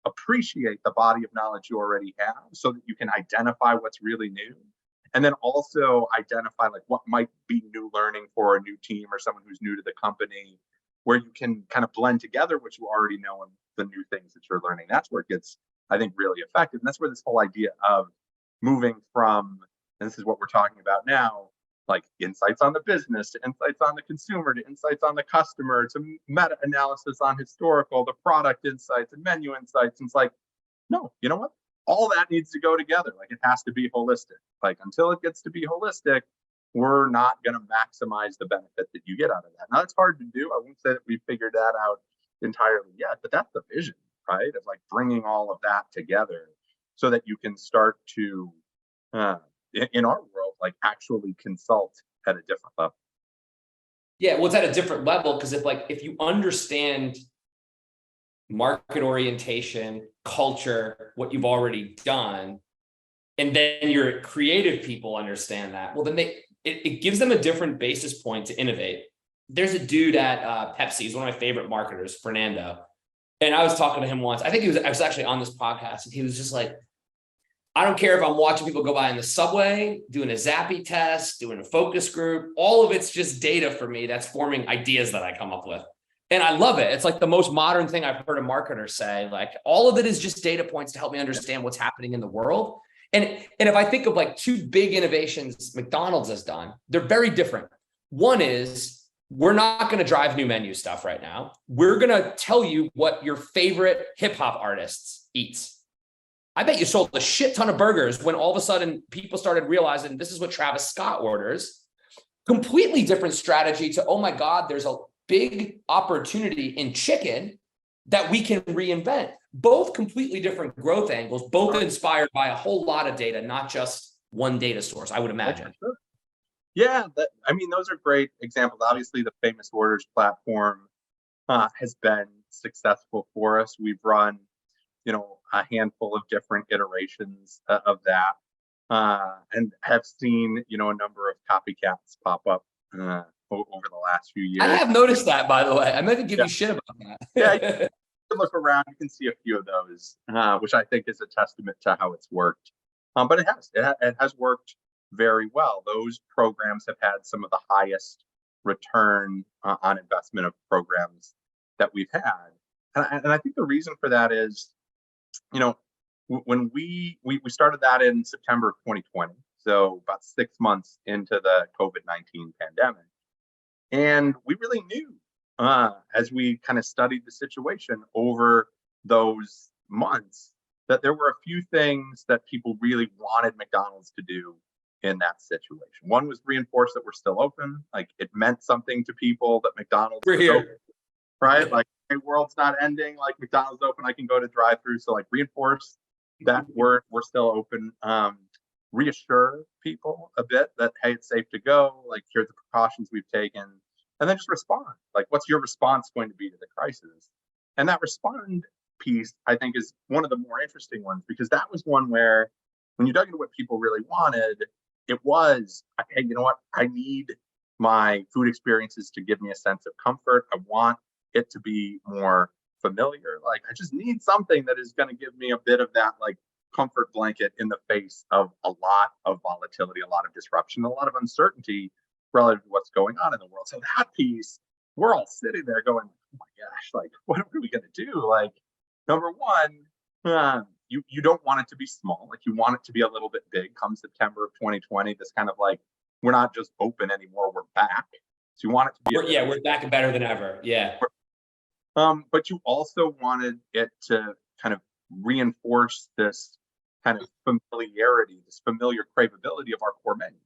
appreciate the body of knowledge you already have, so that you can identify what's really new, and then also identify like what might be new learning for a new team or someone who's new to the company, where you can kind of blend together what you already know and the new things that you're learning. That's where it gets, I think, really effective. And that's where this whole idea of moving from, and this is what we're talking about now, like, insights on the business to insights on the consumer to insights on the customer to meta-analysis on historical, the product insights and menu insights. And it's like, no, you know what? All that needs to go together. Like, it has to be holistic. Like, until it gets to be holistic, we're not going to maximize the benefit that you get out of that. Now, it's hard to do. I won't say that we've figured that out entirely yet, but that's the vision, right? Of like, bringing all of that together so that you can start to, in our world, like, actually consult at a different level. Yeah, well, it's at a different level, because if you understand market orientation, culture, what you've already done, and then your creative people understand that, well, then it gives them a different basis point to innovate. There's a dude at Pepsi, he's one of my favorite marketers, Fernando. And I was talking to him once. I think I was actually on this podcast, and he was just like, I don't care if I'm watching people go by in the subway, doing a Zappy test, doing a focus group, all of it's just data for me that's forming ideas that I come up with. And I love it. It's like the most modern thing I've heard a marketer say. Like, all of it is just data points to help me understand what's happening in the world. And if I think of like 2 big innovations McDonald's has done, they're very different. One is we're not going to drive new menu stuff right now. We're going to tell you what your favorite hip hop artists eats. I bet you sold a shit ton of burgers when all of a sudden people started realizing this is what Travis Scott orders. Completely different strategy to, oh my God, there's a big opportunity in chicken that we can reinvent. Both completely different growth angles, both inspired by a whole lot of data, not just one data source, I would imagine. Yeah, I mean, those are great examples. Obviously, the Famous Orders platform has been successful for us. We've run, a handful of different iterations of that, and have seen, a number of copycats pop up over the last few years. I have noticed that, by the way. I meant to give you shit about that. Yeah, you can look around, you can see a few of those, which I think is a testament to how it's worked. But it has worked very well. Those programs have had some of the highest return on investment of programs that we've had. And I think the reason for that is, when we started that in September of 2020, so about 6 months into the COVID-19 pandemic. And we really knew, as we kind of studied the situation over those months, that there were a few things that people really wanted McDonald's to do in that situation. One was reinforce that we're still open. Like, it meant something to people that McDonald's We're here. open, right? Like, hey, world's not ending. Like, McDonald's open, I can go to drive-through. So like, reinforce that we're still open. Reassure people a bit that, hey, it's safe to go. Like, here's the precautions we've taken, and then just respond. Like, what's your response going to be to the crisis? And that respond piece, I think, is one of the more interesting ones, because that was one where, when you dug into what people really wanted, it was, hey, you know what? I need my food experiences to give me a sense of comfort. I want it to be more familiar. Like, I just need something that is going to give me a bit of that, like, comfort blanket in the face of a lot of volatility, a lot of disruption, a lot of uncertainty relative to what's going on in the world. So that piece, we're all sitting there going, oh my gosh, like, what are we going to do? Like, number one, you don't want it to be small. Like, you want it to be a little bit big. Come September of 2020, this kind of like, we're not just open anymore, we're back. So you want it to be we're back and better than ever. Yeah. But you also wanted it to kind of reinforce this kind of familiarity, this familiar craveability of our core menu.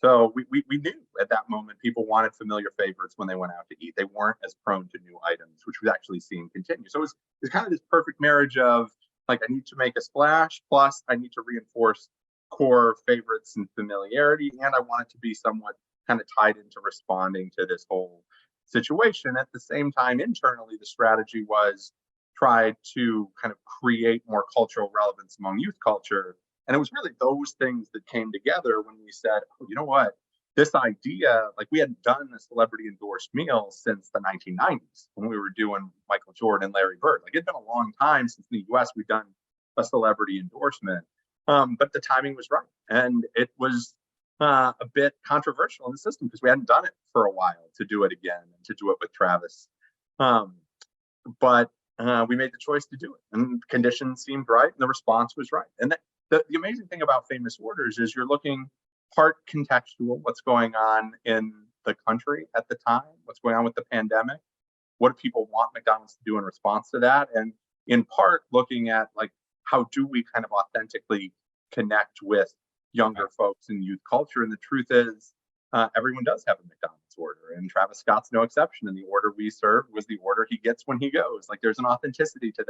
So we knew at that moment people wanted familiar favorites when they went out to eat. They weren't as prone to new items, which we've actually seen continue. So it's kind of this perfect marriage of, like, I need to make a splash, plus I need to reinforce core favorites and familiarity, and I want it to be somewhat kind of tied into responding to this whole situation. At the same time, internally, the strategy was try to kind of create more cultural relevance among youth culture. And it was really those things that came together when we said, oh, you know what? This idea, like, we hadn't done a celebrity endorsed meal since the 1990s when we were doing Michael Jordan and Larry Bird. Like, it'd been a long time since in the US we'd done a celebrity endorsement. But the timing was right. And it was a bit controversial in the system because we hadn't done it for a while to do it again and to do it with Travis. But we made the choice to do it, and conditions seemed right and the response was right. And the amazing thing about Famous Orders is you're looking part contextual, what's going on in the country at the time, what's going on with the pandemic, what do people want McDonald's to do in response to that, and in part looking at, like, how do we kind of authentically connect with younger folks in youth culture. And the truth is, everyone does have a McDonald's order, and Travis Scott's no exception. And the order we serve was the order he gets when he goes. Like, there's an authenticity to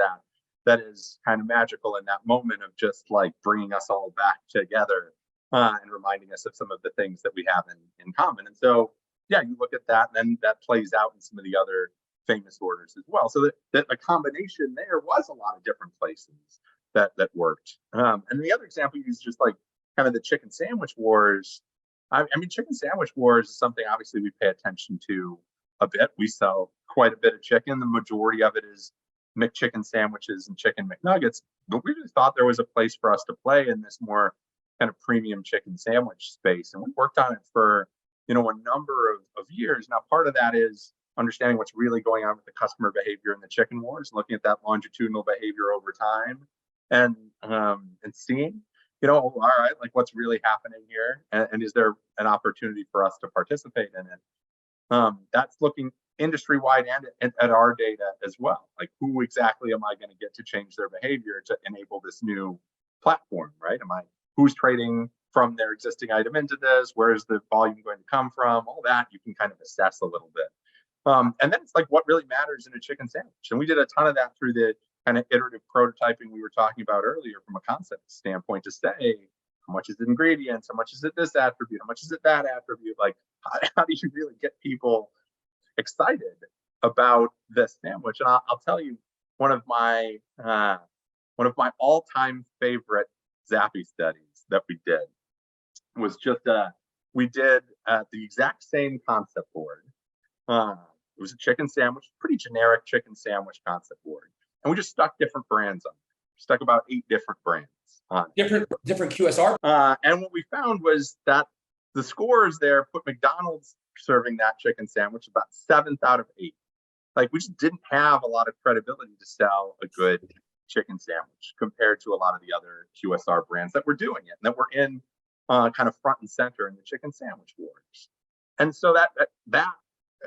that is kind of magical in that moment of just, like, bringing us all back together and reminding us of some of the things that we have in common. And so, yeah, you look at that, and then that plays out in some of the other Famous Orders as well. So that a combination there was a lot of different places that worked. And the other example is just, like, kind of the chicken sandwich wars. I mean, chicken sandwich wars is something obviously we pay attention to a bit. We sell quite a bit of chicken. The majority of it is McChicken sandwiches and chicken McNuggets. But we really thought there was a place for us to play in this more kind of premium chicken sandwich space. And we worked on it for, a number of years. Now, part of that is understanding what's really going on with the customer behavior in the chicken wars, looking at that longitudinal behavior over time, and seeing, all right, like, what's really happening here, and is there an opportunity for us to participate in it? That's looking industry-wide and at our data as well. Like, who exactly am I going to get to change their behavior to enable this new platform, right? Who's trading from their existing item into this? Where is the volume going to come from? All that you can kind of assess a little bit. And then it's like, what really matters in a chicken sandwich? And we did a ton of that through the kind of iterative prototyping we were talking about earlier from a concept standpoint, to say, how much is it ingredients? How much is it this attribute? How much is it that attribute? Like, how do you really get people excited about this sandwich? And I'll tell you, one of my all-time favorite Zappy studies that we did was just we did the exact same concept board. It was a chicken sandwich, pretty generic chicken sandwich concept board, and we just stuck different brands on it. Stuck about 8 different brands on it. Different QSR. And what we found was that the scores there put McDonald's serving that chicken sandwich about 7th out of 8. Like, we just didn't have a lot of credibility to sell a good chicken sandwich compared to a lot of the other QSR brands that were doing it and that were in kind of front and center in the chicken sandwich wars. And so that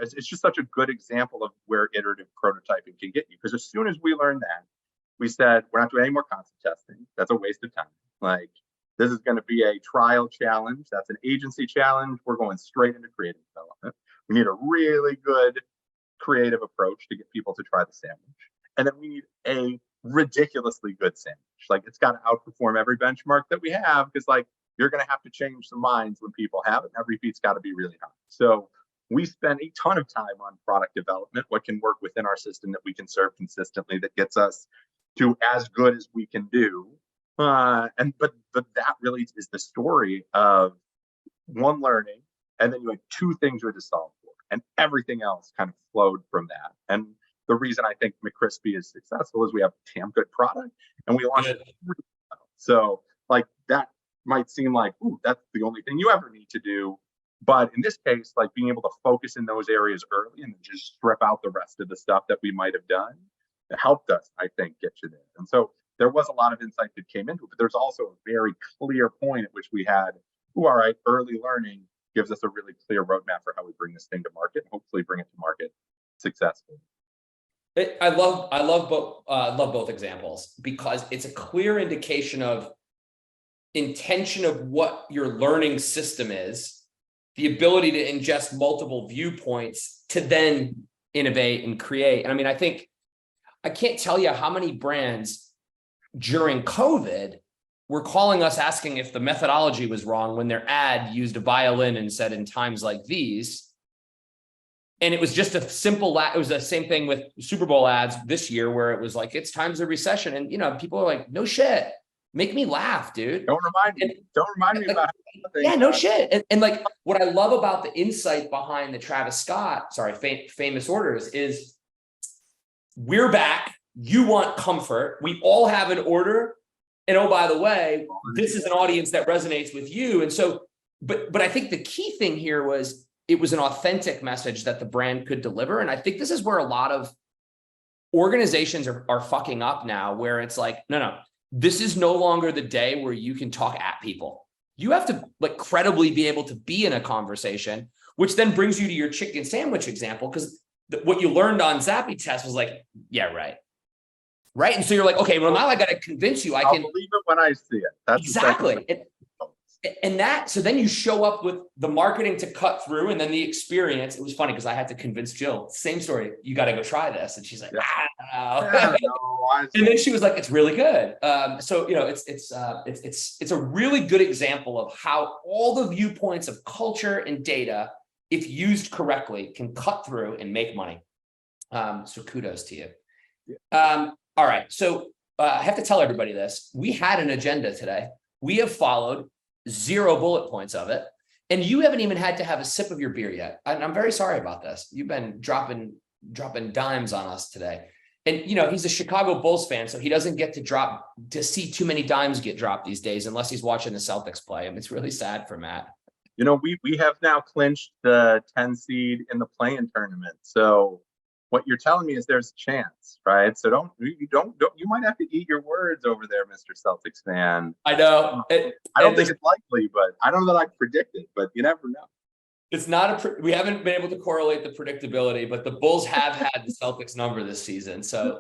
it's just such a good example of where iterative prototyping can get you. Because as soon as we learned that, we said, we're not doing any more concept testing. That's a waste of time. Like, this is going to be a trial challenge. That's an agency challenge. We're going straight into creative development. We need a really good creative approach to get people to try the sandwich. And then we need a ridiculously good sandwich. Like, it's got to outperform every benchmark that we have, because, like, you're going to have to change some minds when people have it. And every beat's got to be really high. So we spend a ton of time on product development, what can work within our system that we can serve consistently, that gets us to as good as we can do. But that really is the story of one, learning, and then you had 2 things you had to solve for, and everything else kind of flowed from that. And the reason I think McCrispy is successful is we have a damn good product, and we launched it really well. So, like, that might seem like, ooh, that's the only thing you ever need to do. But in this case, like, being able to focus in those areas early and just strip out the rest of the stuff that we might have done, it helped us, I think, get you there. And so there was a lot of insight that came into it, but there's also a very clear point at which we had, all right, early learning gives us a really clear roadmap for how we bring this thing to market, and hopefully bring it to market successfully. I love both examples, because it's a clear indication of intention of what your learning system is, the ability to ingest multiple viewpoints to then innovate and create. And I mean, I can't tell you how many brands during COVID were calling us asking if the methodology was wrong when their ad used a violin and said, in times like these. And it was just a simple, it was the same thing with Super Bowl ads this year, where it was like, it's times of recession. And, you know, people are like, no shit, make me laugh, dude. Don't remind me about it. Yeah, no shit. And like, what I love about the insight behind the Travis Scott, famous orders, is we're back. You want comfort. We all have an order. And oh, by the way, this is an audience that resonates with you. And so, but I think the key thing here was, it was an authentic message that the brand could deliver. And I think this is where a lot of organizations are fucking up now, where it's like, no, this is no longer the day where you can talk at people. You have to, like, credibly be able to be in a conversation, which then brings you to your chicken sandwich example. Because what you learned on Zappy test was like, yeah, right. And so you're like, okay, well, now I got to convince you. I'll believe it when I see it. That's exactly. And so then you show up with the marketing to cut through, and then the experience. It was funny because I had to convince Jill, same story, you got to go try this. And she's like, and then she was like, it's really good. So, you know, it's a really good example of how all the viewpoints of culture and data, if used correctly, can cut through and make money. So kudos to you. All right. So I have to tell everybody this. We had an agenda today. We have followed 0 bullet points of it. And you haven't even had to have a sip of your beer yet. And I'm very sorry about this. You've been dropping dimes on us today. And, you know, he's a Chicago Bulls fan, so he doesn't get to see too many dimes get dropped these days, unless he's watching the Celtics play. I mean, it's really sad for Matt. You know, we have now clinched the 10 seed in the play-in tournament. So what you're telling me is there's a chance, right? So you might have to eat your words over there, Mr. Celtics fan. I know. I don't think it's likely, but I don't know that I can predict it, but you never know. It's not we haven't been able to correlate the predictability, but the Bulls have had the Celtics number this season. So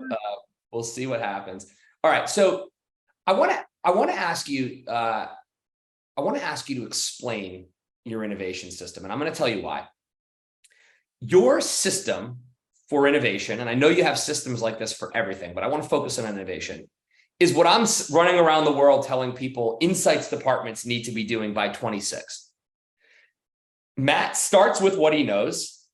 we'll see what happens. All right. So I want to ask you to explain your innovation system. And I'm going to tell you why. Your system for innovation, and I know you have systems like this for everything, but I want to focus on innovation, is what I'm running around the world telling people insights departments need to be doing by 26. Matt starts with what he knows,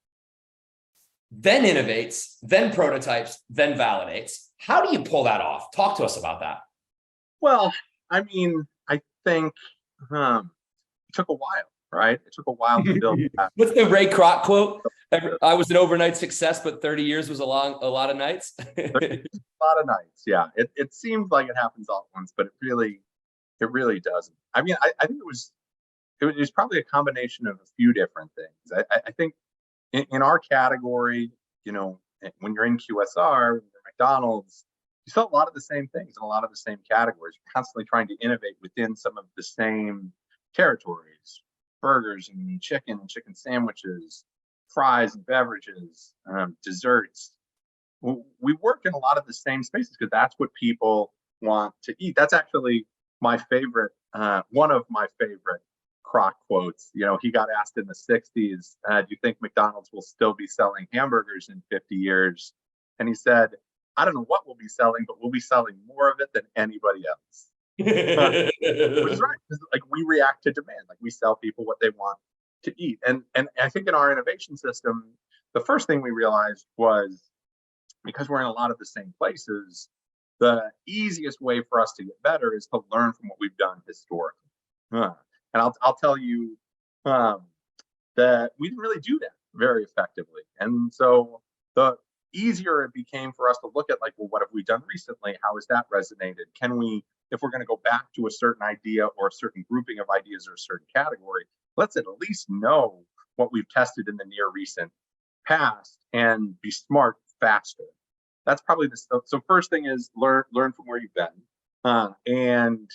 then innovates, then prototypes, then validates. How do you pull that off? Talk to us about that. Well, I mean, I think it took a while, right? It took a while to build that. What's the Ray Kroc quote? I was an overnight success, but 30 years was a lot of nights. A lot of nights, yeah. It seems like it happens all at once, but it really doesn't. I mean, I think it was probably a combination of a few different things. I think in our category, you know, when you're in QSR, when you're McDonald's, you sell a lot of the same things in a lot of the same categories. You're constantly trying to innovate within some of the same territories: burgers and chicken sandwiches, fries and beverages, desserts. We work in a lot of the same spaces because that's what people want to eat. That's actually my favorite, one of my favorite Kroc quotes. You know, he got asked in the 60s, do you think McDonald's will still be selling hamburgers in 50 years? And he said, I don't know what we'll be selling, but we'll be selling more of it than anybody else. Which is right, because like we react to demand, like we sell people what they want to eat. And I think in our innovation system, the first thing we realized was, because we're in a lot of the same places, the easiest way for us to get better is to learn from what we've done historically. And I'll tell you that we didn't really do that very effectively. And so the easier it became for us to look at, like, well, what have we done recently? How has that resonated? Can we, if we're going to go back to a certain idea or a certain grouping of ideas or a certain category, let's at least know what we've tested in the near recent past and be smart faster. That's probably the stuff. So first thing is learn from where you've been, and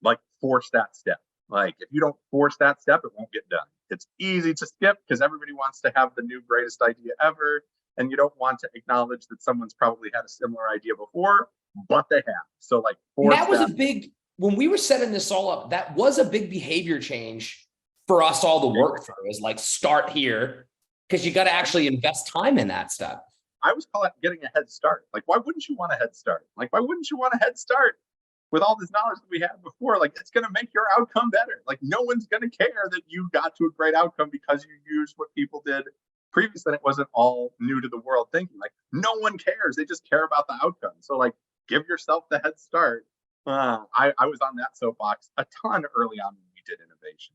like force that step. Like if you don't force that step, it won't get done. It's easy to skip because everybody wants to have the new greatest idea ever, and you don't want to acknowledge that someone's probably had a similar idea before, but they have. So like force that was a big, when we were setting this all up, that was a big behavior change for us all to work through, is like start here, because you got to actually invest time in that stuff. I always call it getting a head start. Like, why wouldn't you want a head start? Like, why wouldn't you want a head start with all this knowledge that we had before? Like, it's going to make your outcome better. Like, no one's going to care that you got to a great outcome because you used what people did previously. And it wasn't all new to the world thinking. Like, no one cares. They just care about the outcome. So, like, give yourself the head start. I was on that soapbox a ton early on when we did innovation.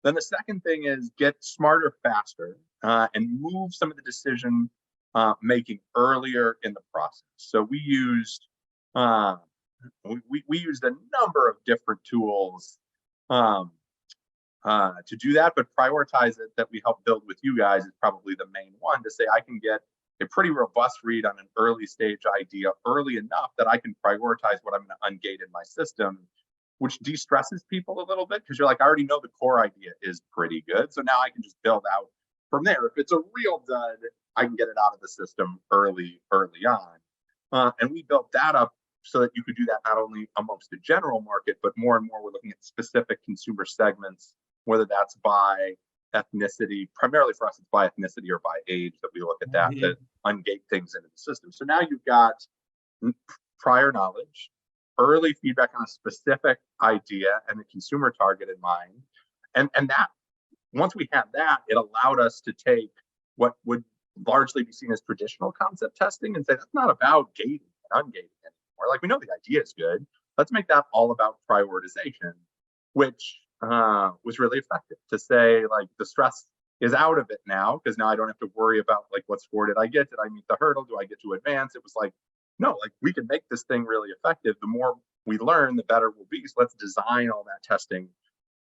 Then the second thing is get smarter faster, and move some of the decision making earlier in the process. So we used we used a number of different tools to do that, but prioritize it that we help build with you guys is probably the main one, to say I can get a pretty robust read on an early stage idea early enough that I can prioritize what I'm going to ungate in my system, which de-stresses people a little bit, because you're like, I already know the core idea is pretty good, so now I can just build out from there. If it's a real dud, I can get it out of the system early on. And we built that up so that you could do that not only amongst the general market, but more and more we're looking at specific consumer segments, whether that's by ethnicity. Primarily for us, it's by ethnicity or by age that we look at that, that ungate things into the system. So now you've got prior knowledge, early feedback on a specific idea and the consumer target in mind. And that, once we had that, it allowed us to take what would largely be seen as traditional concept testing and say, that's not about gating and ungating anymore. Like, we know the idea is good. Let's make that all about prioritization, which was really effective to say, like, the stress is out of it now, because now I don't have to worry about, like, what score did I get? Did I meet the hurdle? Do I get to advance? It was like, no, like, we can make this thing really effective. The more we learn, the better we'll be. So let's design all that testing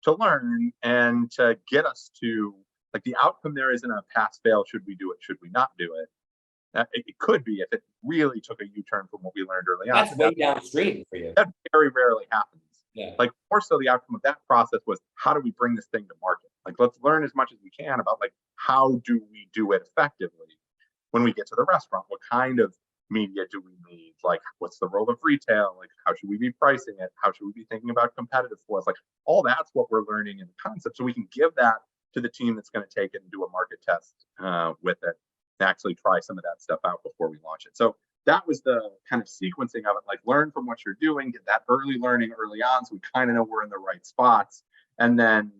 to learn and to get us to, like, the outcome there isn't a pass fail. Should we do it? Should we not do it? It could be if it really took a U-turn from what we learned early on. That's way downstream for you. That very rarely happens. Yeah. Like, more so the outcome of that process was, how do we bring this thing to market? Like, let's learn as much as we can about like, how do we do it effectively when we get to the restaurant? What kind of media do we need? Like, what's the role of retail? Like, how should we be pricing it? How should we be thinking about competitive flows? Like, all that's what we're learning in the concept. So we can give that to the team that's going to take it and do a market test with it, and actually try some of that stuff out before we launch it. So that was the kind of sequencing of it. Like, learn from what you're doing, get that early learning early on, so we kind of know we're in the right spots, and then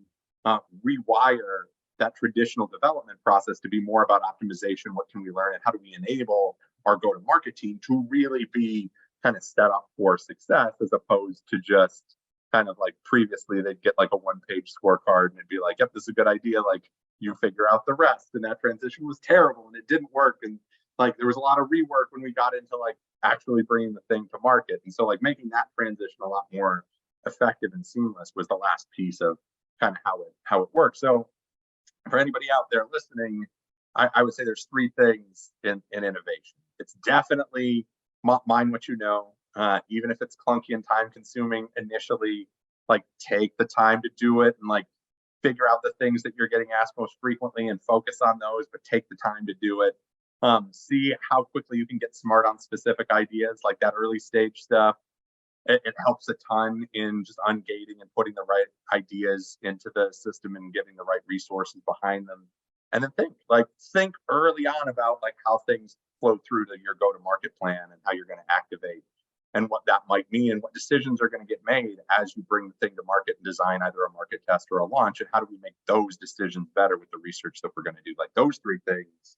rewire that traditional development process to be more about optimization. What can we learn, and how do we enable our go-to-market team to really be kind of set up for success, as opposed to just kind of like previously they'd get like a one-page scorecard and it'd be like, yep, this is a good idea, like you figure out the rest. And that transition was terrible and it didn't work. And like there was a lot of rework when we got into like actually bringing the thing to market. And so like making that transition a lot more effective and seamless was the last piece of kind of how it works. So for anybody out there listening, I would say there's three things in innovation. It's definitely mind what you know, even if it's clunky and time consuming initially. Like, take the time to do it and like figure out the things that you're getting asked most frequently and focus on those, but take the time to do it. See how quickly you can get smart on specific ideas, like that early stage stuff. It helps a ton in just ungating and putting the right ideas into the system and getting the right resources behind them. And then think early on about like how things flow through to your go-to-market plan and how you're going to activate and what that might mean and what decisions are going to get made as you bring the thing to market and design either a market test or a launch. And how do we make those decisions better with the research that we're going to do? Like those three things.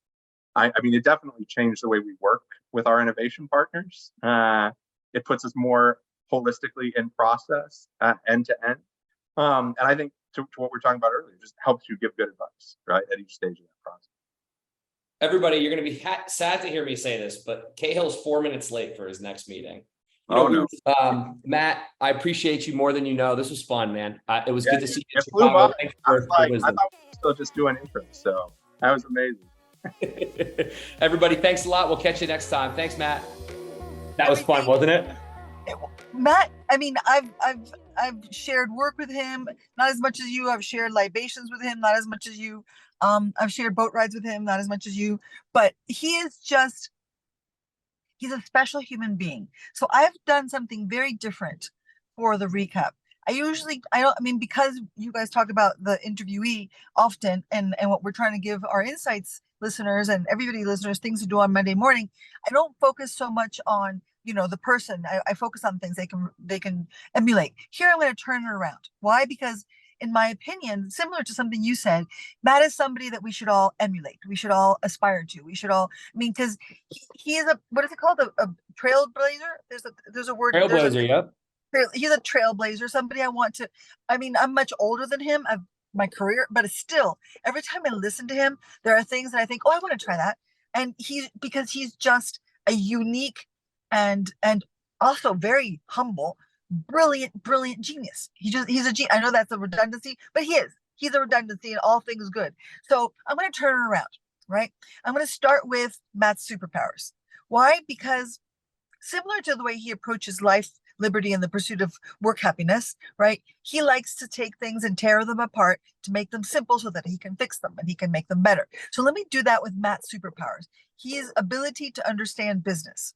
I mean, it definitely changed the way we work with our innovation partners. It puts us more holistically in process, end to end. And I think to what we were talking about earlier, just helps you give good advice, right, at each stage of that process. Everybody, you're going to be sad to hear me say this, but Cahill's 4 minutes late for his next meeting. No. Matt, I appreciate you more than you know. This was fun, man. It was good to see you. It flew by. I thought we were still just doing intros, so that was amazing. Everybody, thanks a lot. We'll catch you next time. Thanks, Matt. That was fun, wasn't it? Matt, I mean, I've shared work with him, not as much as you. I've shared libations with him, not as much as you. I've shared boat rides with him, not as much as you. But he's a special human being. So I've done something very different for the recap. Because you guys talk about the interviewee often and what we're trying to give our insights listeners and everybody listeners things to do on Monday morning, I don't focus so much on the person. I focus on things they can emulate. Here I'm going to turn it around. Why? Because in my opinion, similar to something you said, Matt is somebody that we should all emulate. We should all aspire to. We should all, because he is what is it called? A trailblazer? There's a word. Trailblazer, yep. He's a trailblazer, somebody I'm much older than him. I've my career, but still, every time I listen to him, there are things that I think, oh, I want to try that. And because he's just a unique and also very humble, brilliant genius. He's a genius. I know that's a redundancy, but he's a redundancy in all things good. So I'm going to turn it around, right? I'm going to start with Matt's superpowers. Why? Because similar to the way he approaches life, liberty, and the pursuit of work happiness, right? He likes to take things and tear them apart to make them simple so that he can fix them and he can make them better. So let me do that with Matt's superpowers. His ability to understand business,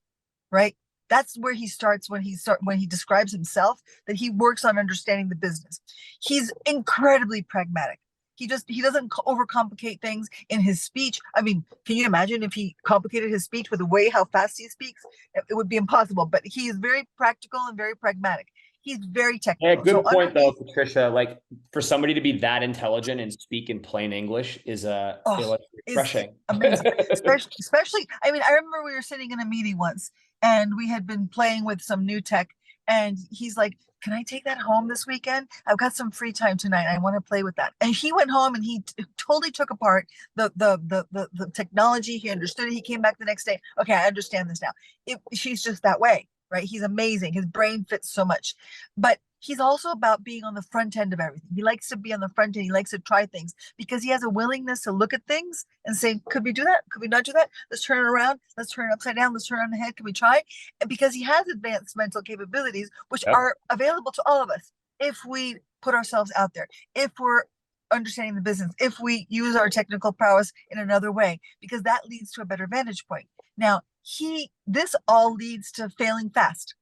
right? That's where he starts when he describes himself, that he works on understanding the business. He's incredibly pragmatic. He doesn't overcomplicate things in his speech. I mean, can you imagine if he complicated his speech with the way how fast he speaks? It would be impossible, but he is very practical and very pragmatic. He's very technical. Yeah, good point though, Patricia. Like for somebody to be that intelligent and speak in plain English is refreshing. Amazing. especially, I mean, I remember we were sitting in a meeting once and we had been playing with some new tech and he's like, can I take that home this weekend? I've got some free time tonight. I want to play with that. And he went home and he totally took apart the technology. He understood it. He came back the next day. Okay, I understand this now. She's just that way, right? He's amazing. His brain fits so much. But he's also about being on the front end of everything. He likes to be on the front end. He likes to try things because he has a willingness to look at things and say, could we do that? Could we not do that? Let's turn it around. Let's turn it upside down. Let's turn it on the head. Can we try? And because he has advanced mental capabilities, which are available to all of us if we put ourselves out there, if we're understanding the business, if we use our technical prowess in another way, because that leads to a better vantage point. Now, this all leads to failing fast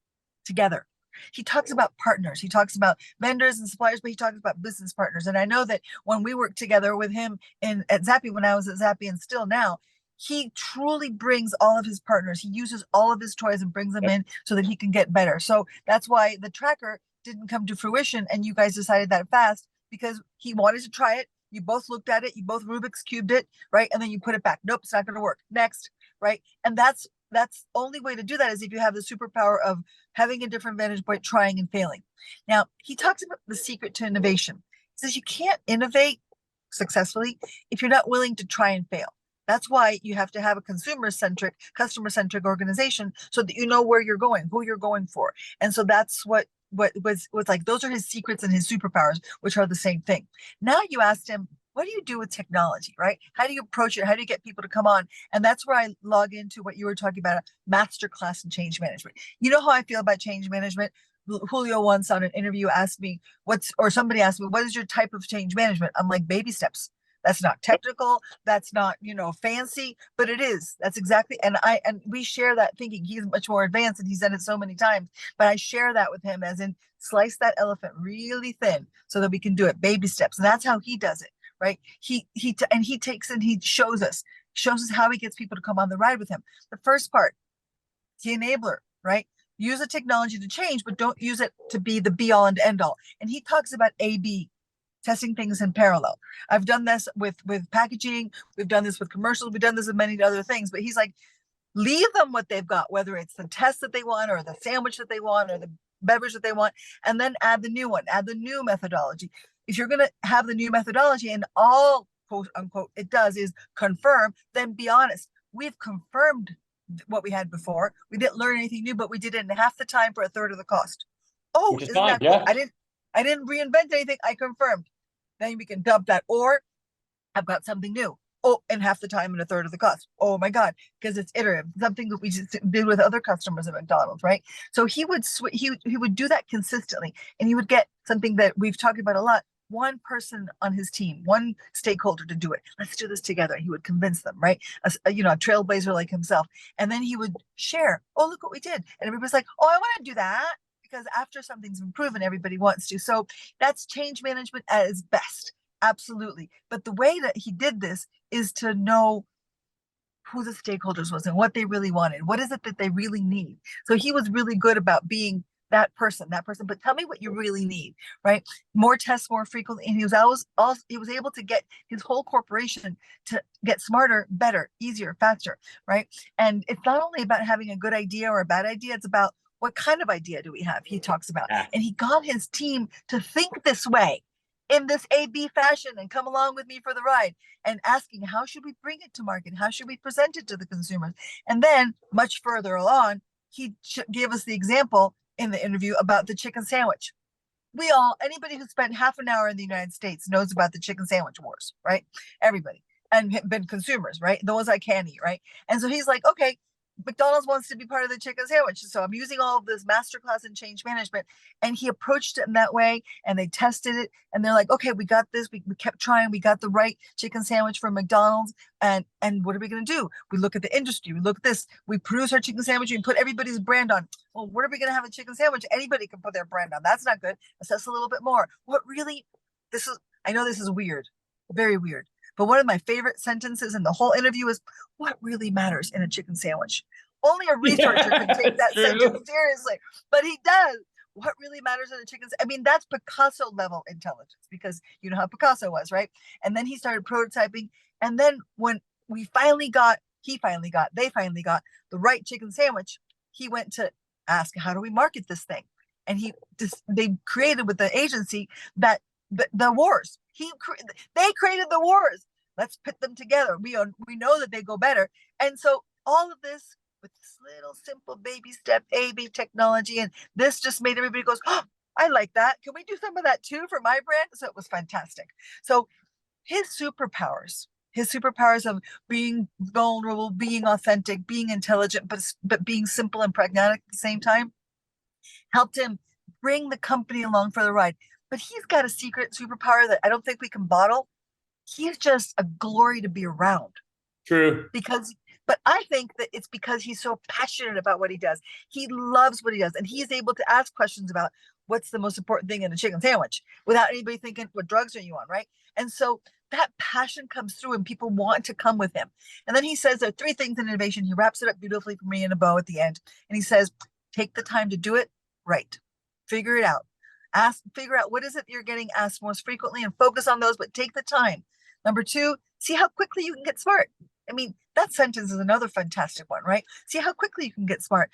together. He talks about partners. He talks about vendors and suppliers, but he talks about business partners. And I know that when we worked together with him at Zappy, when I was at Zappy and still now, he truly brings all of his partners. He uses all of his toys and brings them in so that he can get better. So that's why the tracker didn't come to fruition, and you guys decided that fast, because he wanted to try it. You both looked at it. You both Rubik's cubed it, right? And then you put it back. Nope, it's not going to work. Next, right? And that's only way to do that is if you have the superpower of having a different vantage point, trying and failing. Now, he talks about the secret to innovation. He says you can't innovate successfully if you're not willing to try and fail. That's why you have to have a customer-centric organization so that you know where you're going, who you're going for. And so that's what was like, those are his secrets and his superpowers, which are the same thing. Now you asked him, what do you do with technology, right? How do you approach it? How do you get people to come on? And that's where I log into what you were talking about, a masterclass in change management. You know how I feel about change management? Julio once on an interview asked me, somebody asked me, what is your type of change management? I'm like, baby steps. That's not technical. That's not, fancy, but it is. That's exactly. And we share that thinking. He's much more advanced and he's done it so many times, but I share that with him, as in slice that elephant really thin so that we can do it baby steps. And that's how he does it, right? He takes and he shows us how he gets people to come on the ride with him. The first part, the enabler, right? Use the technology to change, but don't use it to be the be all and end all. And he talks about A/B, testing things in parallel. I've done this with packaging. We've done this with commercials. We've done this with many other things, but he's like, leave them what they've got, whether it's the test that they want or the sandwich that they want or the beverage that they want, and then add the new one, add the new methodology. If you're going to have the new methodology and all quote unquote it does is confirm, then be honest. We've confirmed what we had before. We didn't learn anything new, but we did it in half the time for a third of the cost. Oh, isn't that cool? I didn't reinvent anything. I confirmed. Then we can dump that. Or I've got something new. Oh, in half the time and a third of the cost. Oh my God, because it's iterative. Something that we just did with other customers at McDonald's, right? So he would do that consistently, and he would get something that we've talked about a lot. One person on his team, one stakeholder to do it. Let's do this together. He would convince them, right? A trailblazer like himself. And then he would share, oh, look what we did. And everybody's like, oh, I want to do that. Because after something's been proven, everybody wants to. So that's change management at its best. Absolutely. But the way that he did this is to know who the stakeholders was and what they really wanted. What is it that they really need? So he was really good about being that person, but tell me what you really need, right? More tests more frequently. And he was able to get his whole corporation to get smarter, better, easier, faster, right? And it's not only about having a good idea or a bad idea, it's about what kind of idea do we have? He talks about. Yeah. And he got his team to think this way, in this A/B fashion, and come along with me for the ride, and asking, how should we bring it to market? How should we present it to the consumers? And then much further along, he gave us the example in the interview about the chicken sandwich. Anybody who spent half an hour in the United States knows about the chicken sandwich wars, right? Everybody. And been consumers, right? The ones I can eat, right? And so he's like, okay, McDonald's wants to be part of the chicken sandwich. So I'm using all of this masterclass in change management. And he approached it in that way, and they tested it. And they're like, okay, we got this. We kept trying. We got the right chicken sandwich from McDonald's. And what are we going to do? We look at the industry. We look at this. We produce our chicken sandwich. We put everybody's brand on. Well, what are we going to have a chicken sandwich? Anybody can put their brand on. That's not good. Assess a little bit more. I know this is weird, very weird. But one of my favorite sentences in the whole interview is, what really matters in a chicken sandwich? Only a researcher can take that sentence seriously, but he does. What really matters in a chicken? I mean, that's Picasso level intelligence, because you know how Picasso was, right? And then he started prototyping. And then when they finally got the right chicken sandwich, he went to ask, how do we market this thing? And they created with the agency that the wars. They created the wars. Let's put them together. We know that they go better. And so all of this with this little simple baby step A/B technology, and this just made everybody goes, oh, I like that. Can we do some of that too for my brand? So it was fantastic. So his superpowers of being vulnerable, being authentic, being intelligent, but being simple and pragmatic at the same time, helped him bring the company along for the ride. but he's got a secret superpower that I don't think we can bottle. He's just a glory to be around. True. But I think that it's because he's so passionate about what he does. He loves what he does, and he's able to ask questions about what's the most important thing in a chicken sandwich without anybody thinking, what drugs are you on, right? And so that passion comes through, and people want to come with him. And then he says there are 3 things in innovation. He wraps it up beautifully for me in a bow at the end. And he says, take the time to do it right. Figure it out. Figure out what is it you're getting asked most frequently and focus on those, but take the time. Number 2, see how quickly you can get smart. I mean, that sentence is another fantastic one, right? See how quickly you can get smart.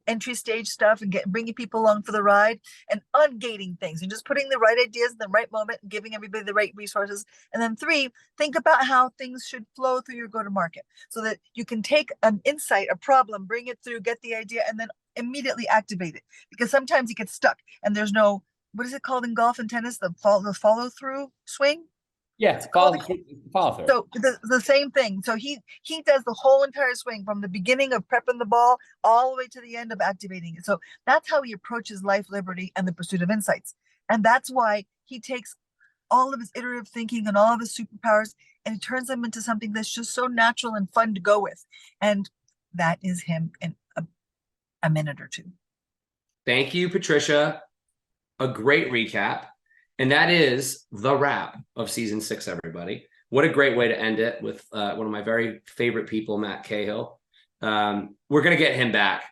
Entry stage stuff and bringing people along for the ride, and ungating things and just putting the right ideas in the right moment and giving everybody the right resources. And then 3, think about how things should flow through your go-to-market so that you can take an insight, a problem, bring it through, get the idea, and then immediately activate it. Because sometimes you get stuck and there's no, what is it called in golf and tennis? The follow-through swing? Yeah, follow through. So the same thing. So he does the whole entire swing from the beginning of prepping the ball all the way to the end of activating it. So that's how he approaches life, liberty, and the pursuit of insights. And that's why he takes all of his iterative thinking and all of his superpowers and he turns them into something that's just so natural and fun to go with. And that is him in a minute or 2. Thank you, Patricia. A great recap. And that is the wrap of season 6, everybody. What a great way to end it with one of my very favorite people, Matt Cahill. We're going to get him back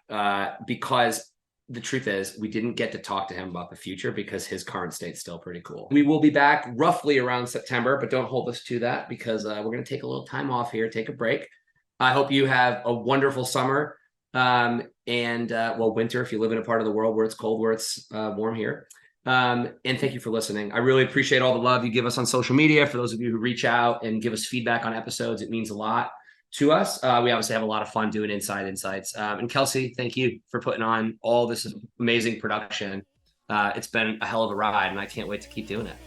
because the truth is we didn't get to talk to him about the future because his current state's still pretty cool. We will be back roughly around September, but don't hold us to that because we're going to take a little time off here, take a break. I hope you have a wonderful summer and winter if you live in a part of the world where it's cold, where it's warm here. And thank you for listening. I really appreciate all the love you give us on social media. For those of you who reach out and give us feedback on episodes, it means a lot to us. We obviously have a lot of fun doing Inside Insights. And Kelsey, thank you for putting on all this amazing production. It's been a hell of a ride and I can't wait to keep doing it.